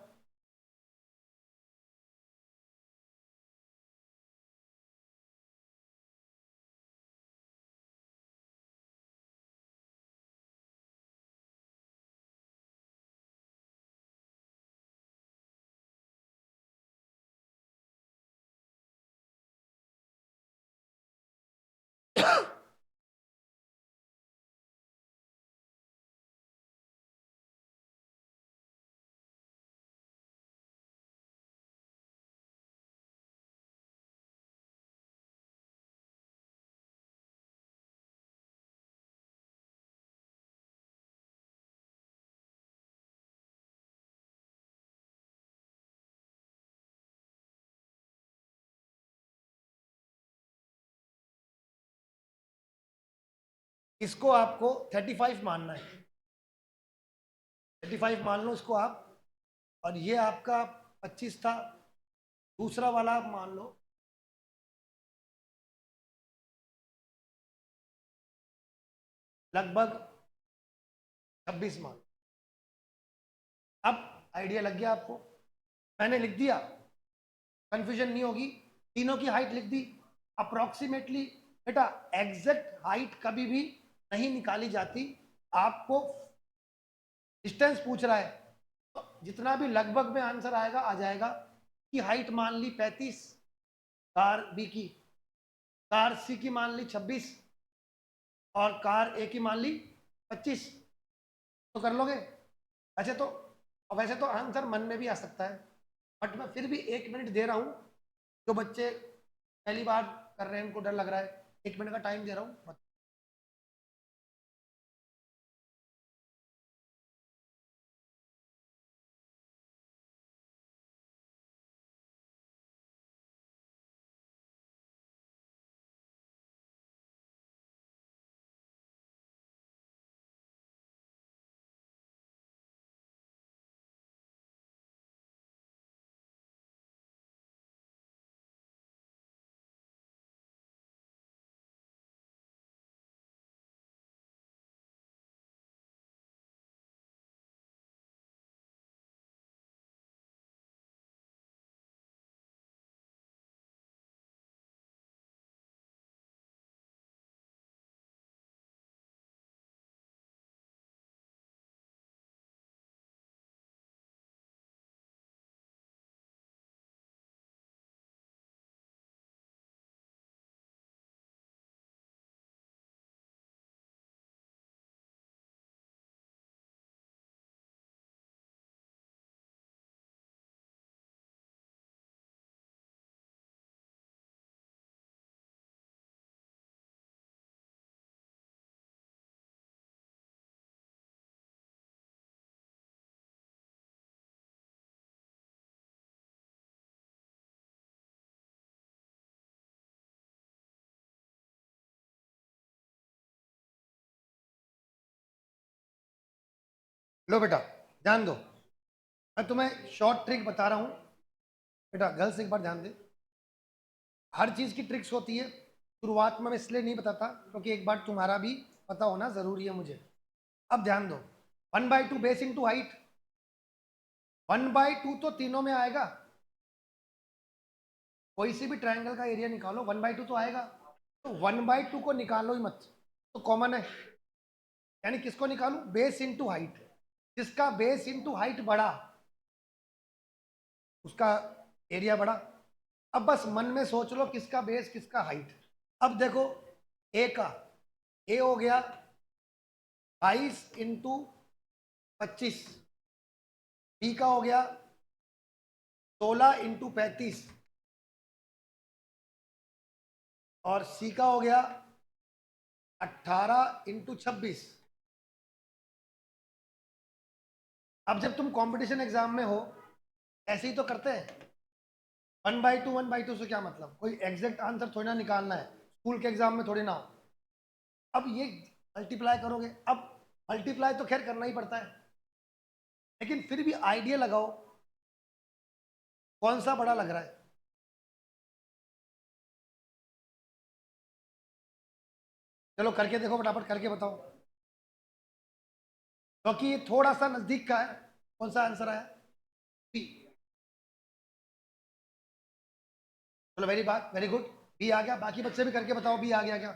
इसको आपको 35 मानना है, 35 मान लो इसको आप, और ये आपका 25 था, दूसरा वाला आप मान लो लगभग 26 मान। अब आइडिया लग गया आपको, मैंने लिख दिया, कंफ्यूजन नहीं होगी, तीनों की हाइट लिख दी अप्रोक्सीमेटली। बेटा एग्जैक्ट हाइट कभी भी नहीं निकाली जाती, आपको डिस्टेंस पूछ रहा है तो जितना भी लगभग में आंसर आएगा आ जाएगा। कि हाइट मान ली 35, कार बी की, कार सी की मान ली 26, और कार ए की मान ली 25, तो कर लोगे। वैसे तो आंसर मन में भी आ सकता है, बट मैं फिर भी 1 मिनट दे रहा हूँ। जो बच्चे पहली बार कर रहे हैं उनको डर लग रहा है, 1 मिनट का टाइम दे रहा हूँ। लो बेटा ध्यान दो, मैं तुम्हें शॉर्ट ट्रिक बता रहा हूँ। बेटा गर्ल्स एक बार ध्यान दे, हर चीज की ट्रिक्स होती है, शुरुआत में मैं इसलिए नहीं बताता क्योंकि एक बार तुम्हारा भी पता होना जरूरी है मुझे। अब ध्यान दो, 1/2 बेस इंटू हाइट, 1/2 तो तीनों में आएगा। कोई सी भी ट्रायंगल का एरिया निकालो, 1/2 तो आएगा। तो 1/2 को निकालो ही मत, तो कॉमन है। यानी किसको निकालू, बेस इंटू हाइट, जिसका बेस इंटू हाइट बढ़ा उसका एरिया बढ़ा। अब बस मन में सोच लो किसका बेस किसका हाइट। अब देखो ए का, ए हो गया 22 × 25, बी का हो गया 16 × 35, और सी का हो गया 18 × 26। अब जब तुम कंपटीशन एग्जाम में हो ऐसे ही तो करते हैं, 1/2 1/2 से क्या मतलब, कोई एग्जैक्ट आंसर थोड़ी ना निकालना है, स्कूल के एग्जाम में थोड़ी ना हो। अब ये मल्टीप्लाई करोगे, अब मल्टीप्लाई तो खैर करना ही पड़ता है, लेकिन फिर भी आइडिया लगाओ कौन सा बड़ा लग रहा है। चलो करके देखो, फटाफट करके बताओ, क्योंकि ये थोड़ा सा नजदीक का है। कौन सा आंसर आया, बी। चलो वेरी बात, वेरी गुड, बी आ गया। बाकी बच्चे भी करके बताओ बी आ गया क्या।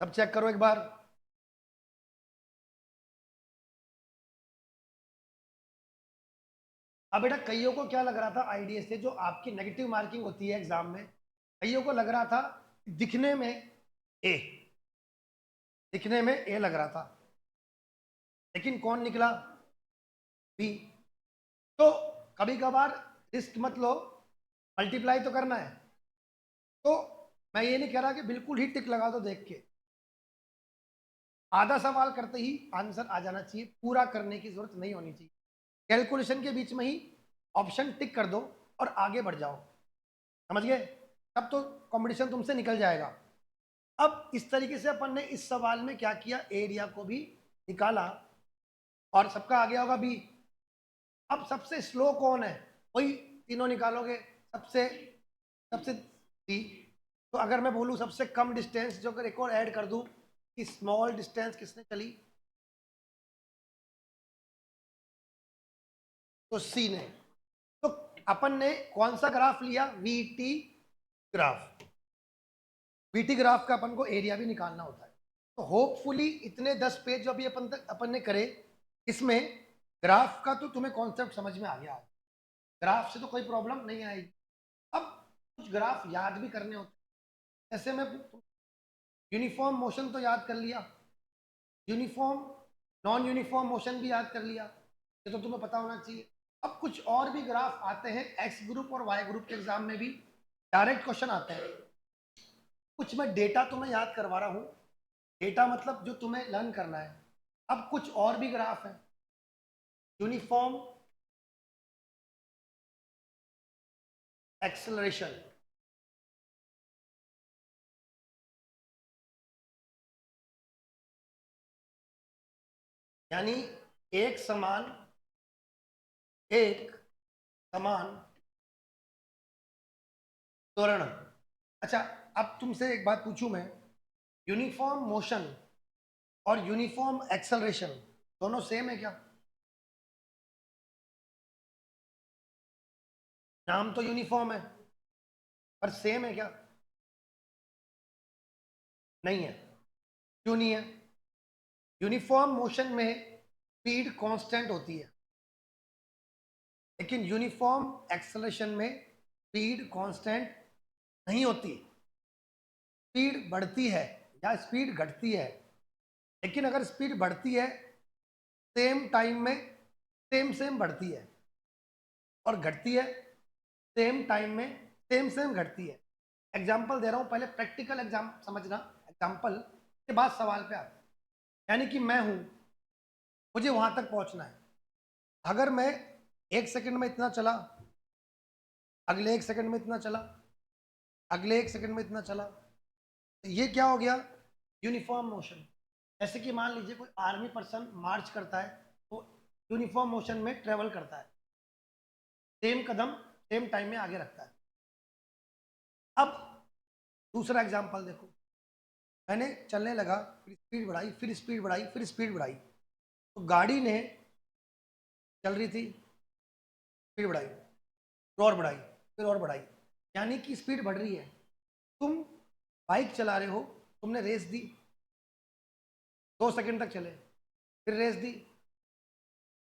अब चेक करो एक बार। अब बेटा कईयों को क्या लग रहा था आईडीए से, जो आपकी नेगेटिव मार्किंग होती है एग्जाम में, कईयों को लग रहा था दिखने में ए, दिखने में ए लग रहा था, लेकिन कौन निकला, बी। तो कभी कभार रिस्क मत लो, मल्टीप्लाई तो करना है। तो मैं ये नहीं कह रहा कि बिल्कुल ही टिक लगा दो देख के, आधा सवाल करते ही आंसर आ जाना चाहिए, पूरा करने की जरूरत नहीं होनी चाहिए। कैलकुलेशन के बीच में ही ऑप्शन टिक कर दो और आगे बढ़ जाओ, समझ गए? तब तो कंपटीशन तुमसे निकल जाएगा। अब इस तरीके से अपन ने इस सवाल में क्या किया, एरिया को भी निकाला और सबका आ गया होगा बी। अब सबसे स्लो कौन है, वही तीनों निकालोगे। सबसे सबसे डी। तो अगर मैं बोलूँ सबसे कम डिस्टेंस, जो अगर एक और ऐड कर दूं कि स्मॉल डिस्टेंस किसने चली, तो सी ने। तो अपन ने कौन सा ग्राफ लिया, वीटी ग्राफ। वीटी ग्राफ का अपन को एरिया भी निकालना होता है। तो होपफुली इतने 10 पेज जो अभी अपन ने करे, इसमें ग्राफ का तो तुम्हें कॉन्सेप्ट समझ में आ गया। ग्राफ से तो कोई प्रॉब्लम नहीं आएगी। अब कुछ ग्राफ याद भी करने होते हैं। ऐसे में यूनिफॉर्म मोशन तो याद कर लिया, यूनिफॉर्म नॉन यूनिफॉर्म मोशन भी याद कर लिया, ये तो तुम्हें पता होना चाहिए। अब कुछ और भी ग्राफ आते हैं एक्स ग्रुप और वाई ग्रुप के एग्जाम में भी, डायरेक्ट क्वेश्चन आते हैं। कुछ मैं डेटा तुम्हें याद करवा रहा हूँ, डेटा मतलब जो तुम्हें लर्न करना है। अब कुछ और भी ग्राफ है, यूनिफॉर्म एक्सेलरेशन, यानी एक समान एक समान त्वरण। अच्छा, अब तुमसे एक बात पूछूं मैं, यूनिफॉर्म मोशन और यूनिफॉर्म एक्सेलरेशन दोनों सेम है क्या? नाम तो यूनिफॉर्म है पर सेम है क्या? नहीं है। क्यों नहीं है? यूनिफॉर्म मोशन में स्पीड कांस्टेंट होती है, लेकिन यूनिफॉर्म एक्सेलरेशन में स्पीड कांस्टेंट नहीं होती। स्पीड बढ़ती है या स्पीड घटती है, लेकिन अगर स्पीड बढ़ती है सेम टाइम में सेम बढ़ती है, और घटती है सेम टाइम में सेम घटती है। एग्जाम्पल दे रहा हूं, पहले प्रैक्टिकल एग्जाम समझना, एग्जाम्पल के बाद सवाल पे आते हैं। यानी कि मैं हूं, मुझे वहां तक पहुंचना है। अगर मैं एक सेकंड में इतना चला, अगले एक सेकंड में इतना चला, अगले एक सेकंड में इतना चला, तो ये क्या हो गया, यूनिफॉर्म मोशन। जैसे कि मान लीजिए कोई आर्मी पर्सन मार्च करता है, तो यूनिफॉर्म मोशन में ट्रेवल करता है, सेम कदम सेम टाइम में आगे रखता है। अब दूसरा एग्जाम्पल देखो, मैंने चलने लगा, फिर स्पीड बढ़ाई, फिर स्पीड बढ़ाई, फिर स्पीड बढ़ाई, तो गाड़ी ने चल रही थी, स्पीड बढ़ाई, फिर और बढ़ाई, फिर और बढ़ाई, यानी कि स्पीड बढ़ रही है। तुम बाइक चला रहे हो, तुमने रेस दी, 2 सेकंड तक चले, फिर रेस दी,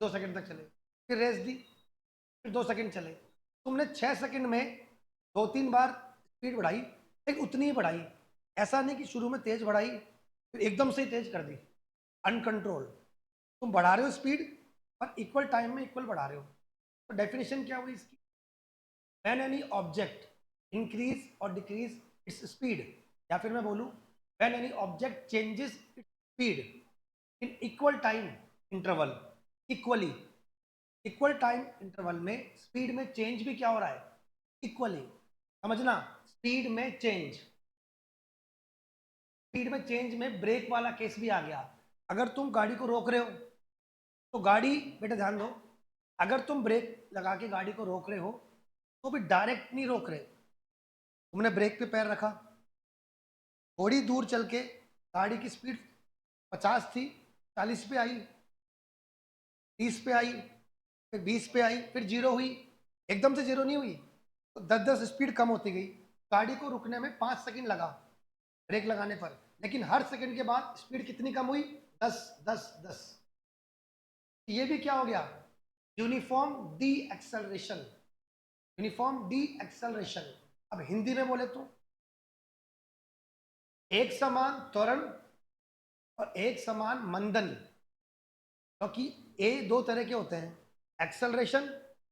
2 सेकंड तक चले, फिर रेस दी, फिर 2 सेकंड चले। तुमने 6 सेकंड में 2-3 बार स्पीड बढ़ाई, लेकिन उतनी ही बढ़ाई। ऐसा नहीं कि शुरू में तेज बढ़ाई फिर एकदम से ही तेज कर दी, अनकंट्रोल। तुम बढ़ा रहे हो स्पीड और इक्वल टाइम में इक्वल बढ़ा रहे हो। तो डेफिनेशन क्या हुई इसकी, व्हेन एनी ऑब्जेक्ट इंक्रीज और डिक्रीज इट्स स्पीड, या फिर मैं बोलूँ when any object changes its speed in equal time interval, equally, equal time interval में स्पीड में चेंज भी क्या हो रहा है, इक्वली। समझना, स्पीड में चेंज, स्पीड में चेंज में ब्रेक वाला केस भी आ गया। अगर तुम गाड़ी को रोक रहे हो, तो गाड़ी, बेटा ध्यान दो, अगर तुम ब्रेक लगा के गाड़ी को रोक रहे हो तो भी डायरेक्ट नहीं रोक रहे, तुमने ब्रेक पे पैर रखा, थोड़ी दूर चल के गाड़ी की स्पीड 50 थी, 40 पे आई, 30 पे आई, फिर 20 पे आई, फिर जीरो हुई। एकदम से जीरो नहीं हुई, तो 10-10 स्पीड कम होती गई। गाड़ी को रुकने में 5 सेकंड लगा ब्रेक लगाने पर, लेकिन हर सेकंड के बाद स्पीड कितनी कम हुई, 10 10 10। ये भी क्या हो गया, uniform D acceleration, uniform D acceleration. अब हिंदी में बोले तो एक समान त्वरण और एक समान मंदन, क्योंकि ए दो तरह के होते हैं, एक्सेलरेशन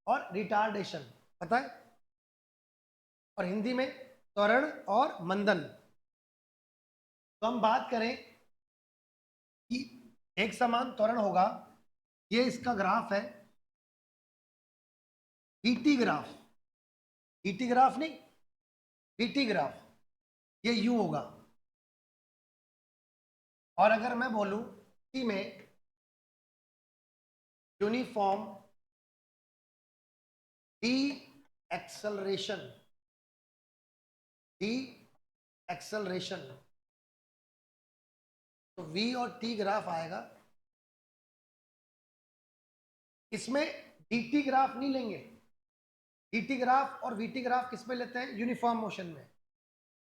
और रिटार्डेशन, पता है? और हिंदी में त्वरण और मंदन। तो हम बात करें कि एक समान त्वरण होगा, ये इसका ग्राफ है, वीटी ग्राफ, वीटी ग्राफ नहीं, वीटी ग्राफ, ये यू होगा। और अगर मैं बोलूं कि में uniform D acceleration, D acceleration, तो v और t ग्राफ आएगा। इसमें dt ग्राफ नहीं लेंगे, dt ग्राफ और vt ग्राफ किस में लेते हैं? यूनिफॉर्म मोशन में,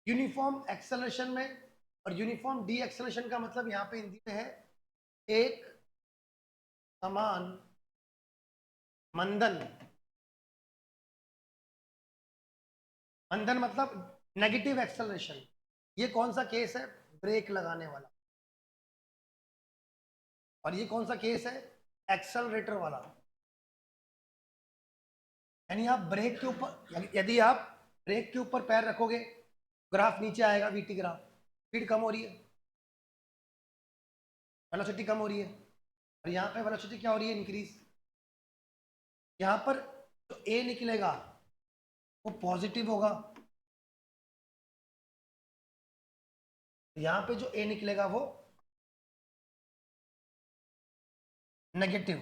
यूनिफॉर्म एक्सेलरेशन में। और यूनिफॉर्म डी एक्सेलरेशन का मतलब यहाँ पे हिंदी में है एक समान मंदन। मंदन मतलब नेगेटिव एक्सेलरेशन। ये कौन सा केस है? ब्रेक लगाने वाला। और ये कौन सा केस है? एक्सेलरेटर वाला। यानी आप ब्रेक के ऊपर, यदि आप ब्रेक के ऊपर पैर रखोगे, ग्राफ नीचे आएगा, वीटी ग्राफ, स्पीड कम हो रही है, वेलोसिटी कम हो रही है। और यहाँ पे वेलोसिटी क्या हो रही है? इंक्रीज। यहाँ पर जो ए निकलेगा वो पॉजिटिव होगा, यहाँ पे जो ए निकलेगा वो नेगेटिव,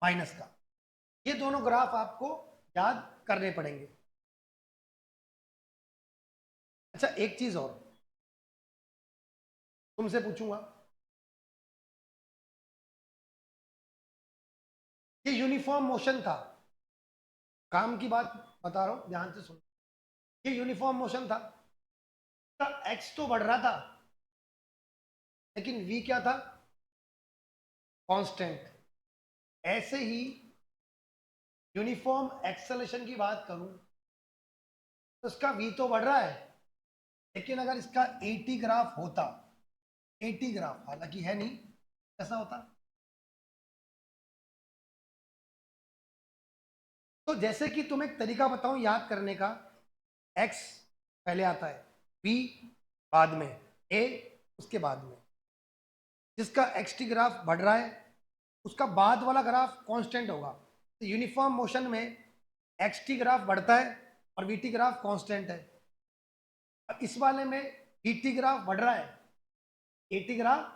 माइनस का। ये दोनों ग्राफ आपको याद करने पड़ेंगे। अच्छा, एक चीज और तुमसे पूछूंगा, ये यूनिफॉर्म मोशन था, काम की बात बता रहा हूं, ध्यान से सुन। ये यूनिफॉर्म मोशन था, एक्स तो बढ़ रहा था, लेकिन वी क्या था? कांस्टेंट। ऐसे ही यूनिफॉर्म एक्सेलरेशन की बात करूं तो इसका वी तो बढ़ रहा है, लेकिन अगर इसका एटी ग्राफ होता, एटी ग्राफ हालांकि है नहीं, कैसा होता? तो जैसे कि तुम्हें एक तरीका बताऊं याद करने का, एक्स पहले आता है, वी बाद में, ए उसके बाद में। जिसका एक्स टी ग्राफ बढ़ रहा है उसका बाद वाला ग्राफ कांस्टेंट होगा। तो यूनिफॉर्म मोशन में एक्स टी ग्राफ बढ़ता है और वी टी ग्राफ कांस्टेंट है। अब इस वाले में वी टी ग्राफ बढ़ रहा है, ए टी ग्राफ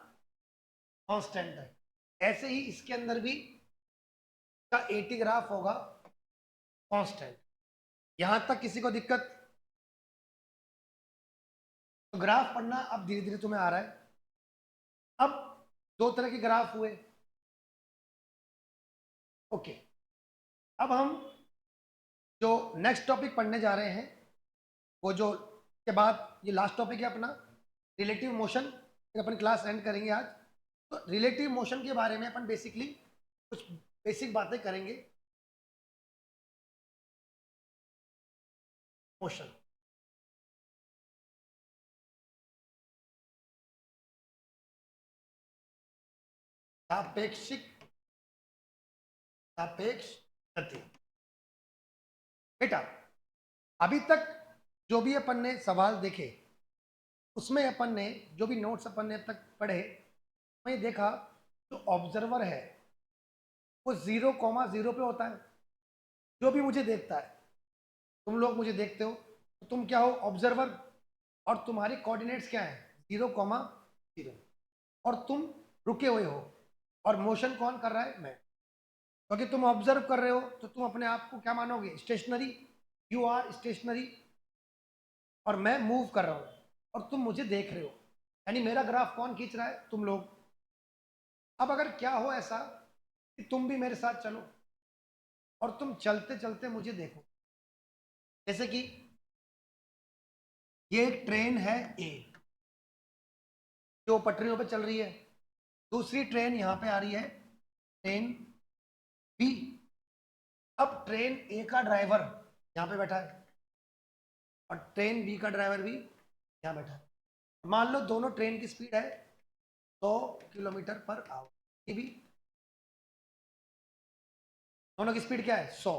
कांस्टेंट है। ऐसे ही इसके अंदर भी का ए टी ग्राफ होगा कांस्टेंट। यहां तक किसी को दिक्कत? तो ग्राफ पढ़ना अब धीरे धीरे तुम्हें आ रहा है। अब दो तरह के ग्राफ हुए, ओके। अब हम जो नेक्स्ट टॉपिक पढ़ने जा रहे हैं, वो जो के बाद ये लास्ट टॉपिक है अपना रिलेटिव मोशन, फिर अपन क्लास एंड करेंगे आज। तो रिलेटिव मोशन के बारे में अपन बेसिकली कुछ बेसिक बातें करेंगे। मोशन, सापेक्षिक, सापेक्ष गति। बेटा, अभी तक जो भी अपन ने सवाल देखे उसमें अपन ने जो भी नोट्स अपन ने अब तक पढ़े, मैं देखा जो ऑब्जर्वर है वो 0,0 पे होता है। जो भी मुझे देखता है, तुम लोग मुझे देखते हो तो तुम क्या हो? ऑब्जर्वर। और तुम्हारी कोऑर्डिनेट्स क्या है? 0,0। और तुम रुके हुए हो, और मोशन कौन कर रहा है? मैं। क्योंकि तुम ऑब्जर्व कर रहे हो तो तुम अपने आप को क्या मानोगे? स्टेशनरी। You are stationary. और मैं मूव कर रहा हूं और तुम मुझे देख रहे हो, यानी मेरा ग्राफ कौन खींच रहा है? तुम लोग। अब अगर क्या हो ऐसा कि तुम भी मेरे साथ चलो और तुम चलते चलते मुझे देखो, जैसे कि ये एक ट्रेन है ए जो पटरियों पे चल रही है, दूसरी ट्रेन यहां पे आ रही है, ट्रेन बी। अब ट्रेन ए का ड्राइवर यहां पे बैठा है और ट्रेन बी का ड्राइवर भी यहां बैठा है। मान लो दोनों ट्रेन की स्पीड है 100 किलोमीटर पर आवर, ये भी दोनों की स्पीड क्या है? 100।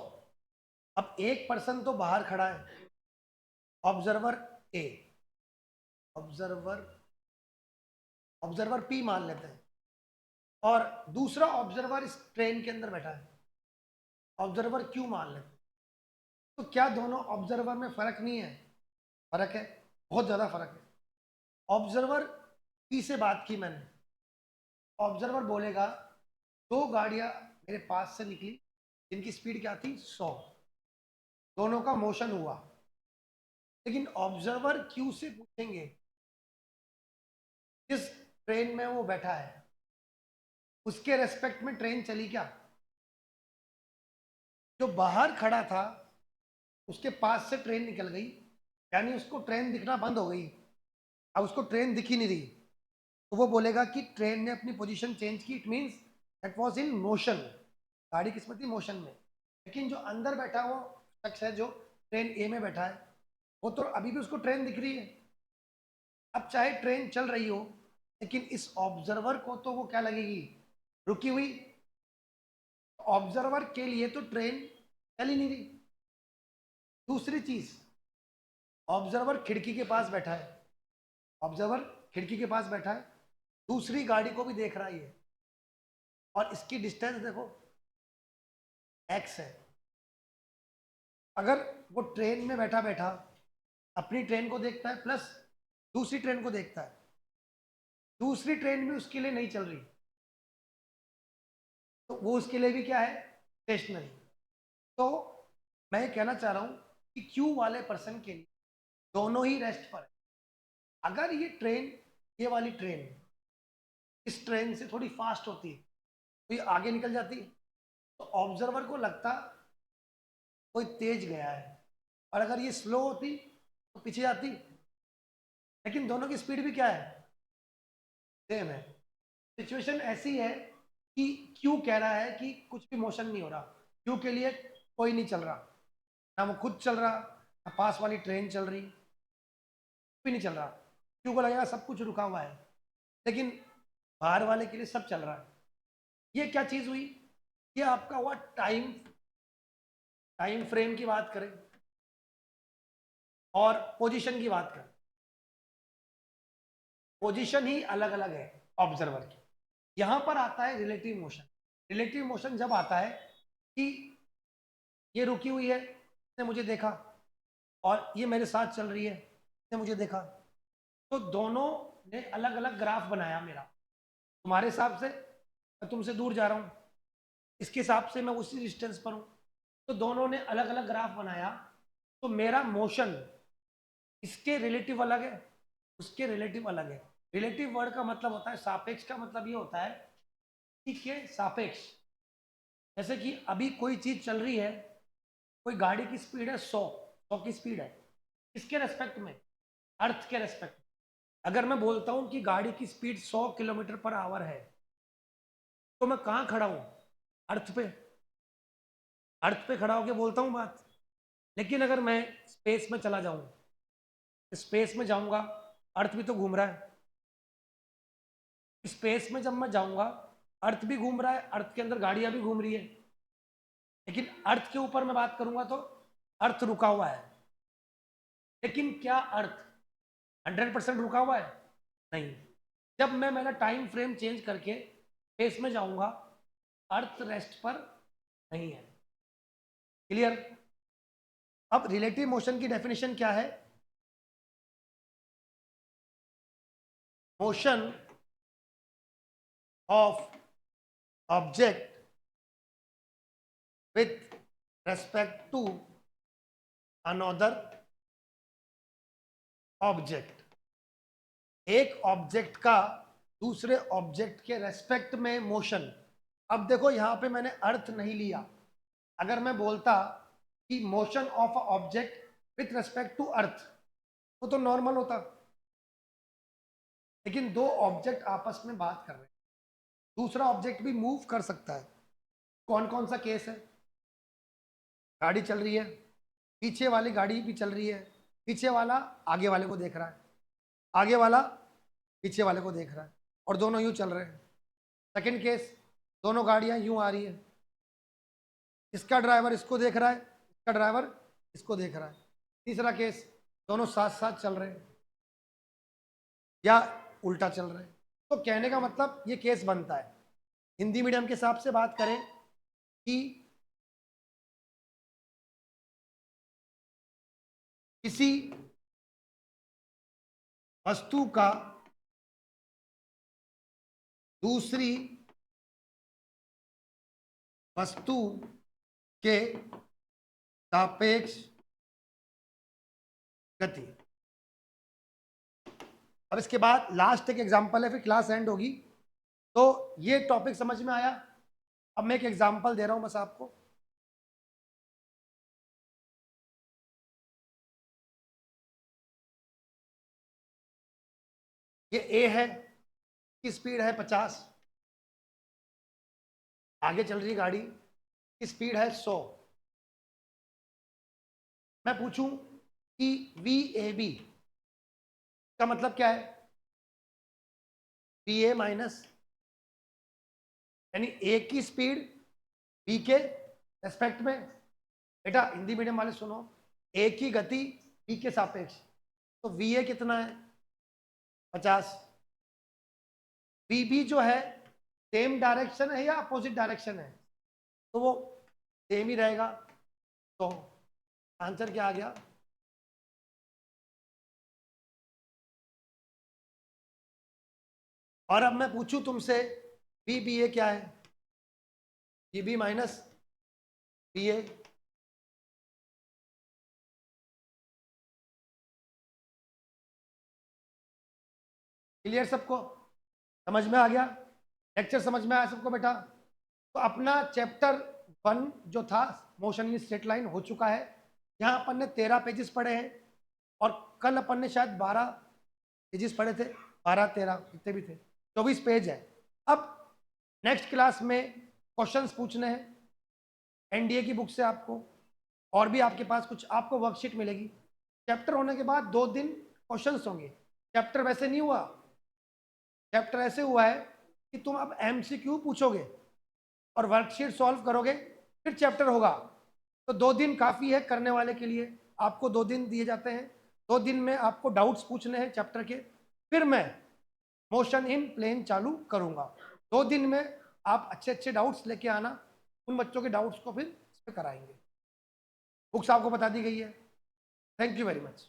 अब एक पर्सन तो बाहर खड़ा है, ऑब्जर्वर ए, ऑब्जर्वर ऑब्जर्वर पी मान लेते हैं, और दूसरा ऑब्जर्वर इस ट्रेन के अंदर बैठा है, ऑब्जर्वर क्यू मान लेते हैं। तो क्या दोनों ऑब्जर्वर में फर्क नहीं है? फर्क है, बहुत ज्यादा फर्क है। ऑब्जर्वर पी से बात की मैंने, ऑब्जर्वर बोलेगा दो गाड़ियां मेरे पास से निकली जिनकी स्पीड क्या थी, 100, दोनों का मोशन हुआ। लेकिन ऑब्जर्वर क्यू से पूछेंगे जिस ट्रेन में वो बैठा है उसके रेस्पेक्ट में ट्रेन चली क्या? जो बाहर खड़ा था उसके पास से ट्रेन निकल गई, यानी उसको ट्रेन दिखना बंद हो गई, अब उसको ट्रेन दिख ही नहीं रही, तो वो बोलेगा कि ट्रेन ने अपनी पोजीशन चेंज की, it means that was in motion, गाड़ी किसमें थी, मोशन में। लेकिन जो अंदर बैठा वो शख्स है जो ट्रेन ए में बैठा है, वो तो अभी भी उसको ट्रेन दिख रही है। अब चाहे ट्रेन चल रही हो, लेकिन इस ऑब्जर्वर को तो वो क्या लगेगी, रुकी हुई। ऑब्जर्वर के लिए तो ट्रेन चल ही नहीं रही। दूसरी चीज, ऑब्जर्वर खिड़की के पास बैठा है, ऑब्जर्वर खिड़की के पास बैठा है, दूसरी गाड़ी को भी देख रहा है, और इसकी डिस्टेंस देखो एक्स है। अगर वो ट्रेन में बैठा बैठा अपनी ट्रेन को देखता है प्लस दूसरी ट्रेन को देखता है, दूसरी ट्रेन भी उसके लिए नहीं चल रही, तो वो उसके लिए भी क्या है, स्टेशनरी। तो मैं ये कहना चाह रहा हूं कि क्यू वाले पर्सन के लिए दोनों ही रेस्ट पर है। अगर ये ट्रेन, ये वाली ट्रेन इस ट्रेन से थोड़ी फास्ट होती है तो ये आगे निकल जाती है, तो ऑब्जर्वर को लगता कोई तेज गया है, और अगर ये स्लो होती तो पीछे जाती। लेकिन दोनों की स्पीड भी क्या है, सेम है। सिचुएशन ऐसी है कि क्यू कह रहा है कि कुछ भी मोशन नहीं हो रहा, क्यू के लिए कोई नहीं चल रहा, ना वो खुद चल रहा, ना पास वाली ट्रेन चल रही, भी नहीं चल रहा। क्यू को लगेगा सब कुछ रुका हुआ है, लेकिन बाहर वाले के लिए सब चल रहा है। ये क्या चीज हुई, ये आपका हुआ टाइम, टाइम फ्रेम की बात करें और पोजीशन की बात करें, पोजीशन ही अलग अलग है ऑब्जर्वर की। यहां पर आता है रिलेटिव मोशन। रिलेटिव मोशन जब आता है कि ये रुकी हुई है, इसने मुझे देखा, और ये मेरे साथ चल रही है, इसने मुझे देखा, तो दोनों ने अलग अलग ग्राफ बनाया मेरा। तुम्हारे हिसाब से मैं तुमसे दूर जा रहा हूं, इसके हिसाब से मैं उसी डिस्टेंस पर हूं, तो दोनों ने अलग अलग ग्राफ बनाया, तो मेरा मोशन इसके रिलेटिव अलग है, उसके रिलेटिव अलग है। रिलेटिव वर्ड का मतलब होता है सापेक्ष, का मतलब ये होता है कि के सापेक्ष। जैसे कि अभी कोई चीज चल रही है, कोई गाड़ी की स्पीड है 100 की स्पीड है, किसके रेस्पेक्ट में, अर्थ के रेस्पेक्ट में। अगर मैं बोलता हूं कि गाड़ी की स्पीड 100 किलोमीटर पर आवर है, तो मैं कहां खड़ा हूं, अर्थ पे, अर्थ पे खड़ा होकर बोलता हूं बात। लेकिन अगर मैं स्पेस में चला जाऊं, स्पेस में जाऊंगा, अर्थ भी तो घूम रहा है, स्पेस में जब मैं जाऊंगा अर्थ भी घूम रहा है, अर्थ के अंदर गाड़ियां भी घूम रही है, लेकिन अर्थ के ऊपर मैं बात करूंगा तो अर्थ रुका हुआ है। लेकिन क्या अर्थ 100% रुका हुआ है? नहीं। जब मैं मेरा टाइम फ्रेम चेंज करके स्पेस में जाऊंगा, अर्थ रेस्ट पर नहीं है। क्लियर? अब रिलेटिव मोशन की डेफिनेशन क्या है, motion of object with respect to another object. एक ऑब्जेक्ट का दूसरे ऑब्जेक्ट के रेस्पेक्ट में मोशन। अब देखो यहां पे मैंने अर्थ नहीं लिया, अगर मैं बोलता कि motion of object with respect to earth तो नॉर्मल होता, लेकिन दो ऑब्जेक्ट आपस में बात कर रहे हैं, दूसरा ऑब्जेक्ट भी मूव कर सकता है। कौन कौन सा केस है, गाड़ी चल रही है, पीछे वाली गाड़ी भी चल रही है, पीछे वाला आगे वाले को देख रहा है, आगे वाला पीछे वाले को देख रहा है, और दोनों यूं चल रहे हैं। सेकंड केस, दोनों गाड़ियां यूं आ रही है, इसका ड्राइवर इसको देख रहा है, इसका ड्राइवर इसको देख रहा है। तीसरा केस, दोनों साथ साथ चल रहे हैं या उल्टा चल रहे हैं। तो कहने का मतलब ये केस बनता है। हिंदी मीडियम के हिसाब से बात करें कि किसी वस्तु का दूसरी वस्तु के सापेक्ष गति। अब इसके बाद लास्ट एक एग्जांपल है, फिर क्लास एंड होगी। तो ये टॉपिक समझ में आया। अब मैं एक एग्जांपल दे रहा हूं बस आपको। ये ए है, की स्पीड है 50, आगे चल रही गाड़ी की स्पीड है 100। मैं पूछूं कि वी ए बी का मतलब क्या है? वी ए माइनस, यानी ए की स्पीड बी के रेस्पेक्ट में। बेटा हिंदी मीडियम वाले सुनो, ए की गति बी के सापेक्ष। तो वी ए कितना है? 50। वी बी जो है सेम डायरेक्शन है या अपोजिट डायरेक्शन है? तो वो सेम ही रहेगा। तो आंसर क्या आ गया? और अब मैं पूछूं तुमसे, वी बी ए क्या है? V B minus B A. Clear सबको? समझ में आ गया? लेक्चर समझ में आया सबको बेटा? तो अपना चैप्टर 1 जो था मोशन इन स्ट्रेट लाइन हो चुका है। यहाँ अपन ने 13 पेजेस पढ़े हैं और कल अपन ने शायद 12 पेजेस पढ़े थे। 12-13 जितने भी थे, 24 पेज है। अब नेक्स्ट क्लास में क्वेश्चंस पूछने हैं एनडीए की बुक से आपको, और भी आपके पास कुछ आपको वर्कशीट मिलेगी। चैप्टर होने के बाद 2 दिन क्वेश्चंस होंगे। चैप्टर वैसे नहीं हुआ, चैप्टर ऐसे हुआ है कि तुम अब एमसीक्यू पूछोगे और वर्कशीट सॉल्व करोगे, फिर चैप्टर होगा। तो 2 दिन काफ़ी है करने वाले के लिए। आपको 2 दिन दिए जाते हैं, 2 दिन में आपको डाउट्स पूछने हैं चैप्टर के, फिर मैं मोशन इन प्लेन चालू करूंगा। 2 दिन में आप अच्छे अच्छे डाउट्स लेके आना, उन बच्चों के डाउट्स को फिर इस पर कराएंगे। बुक्स आपको बता दी गई है। Thank you very much.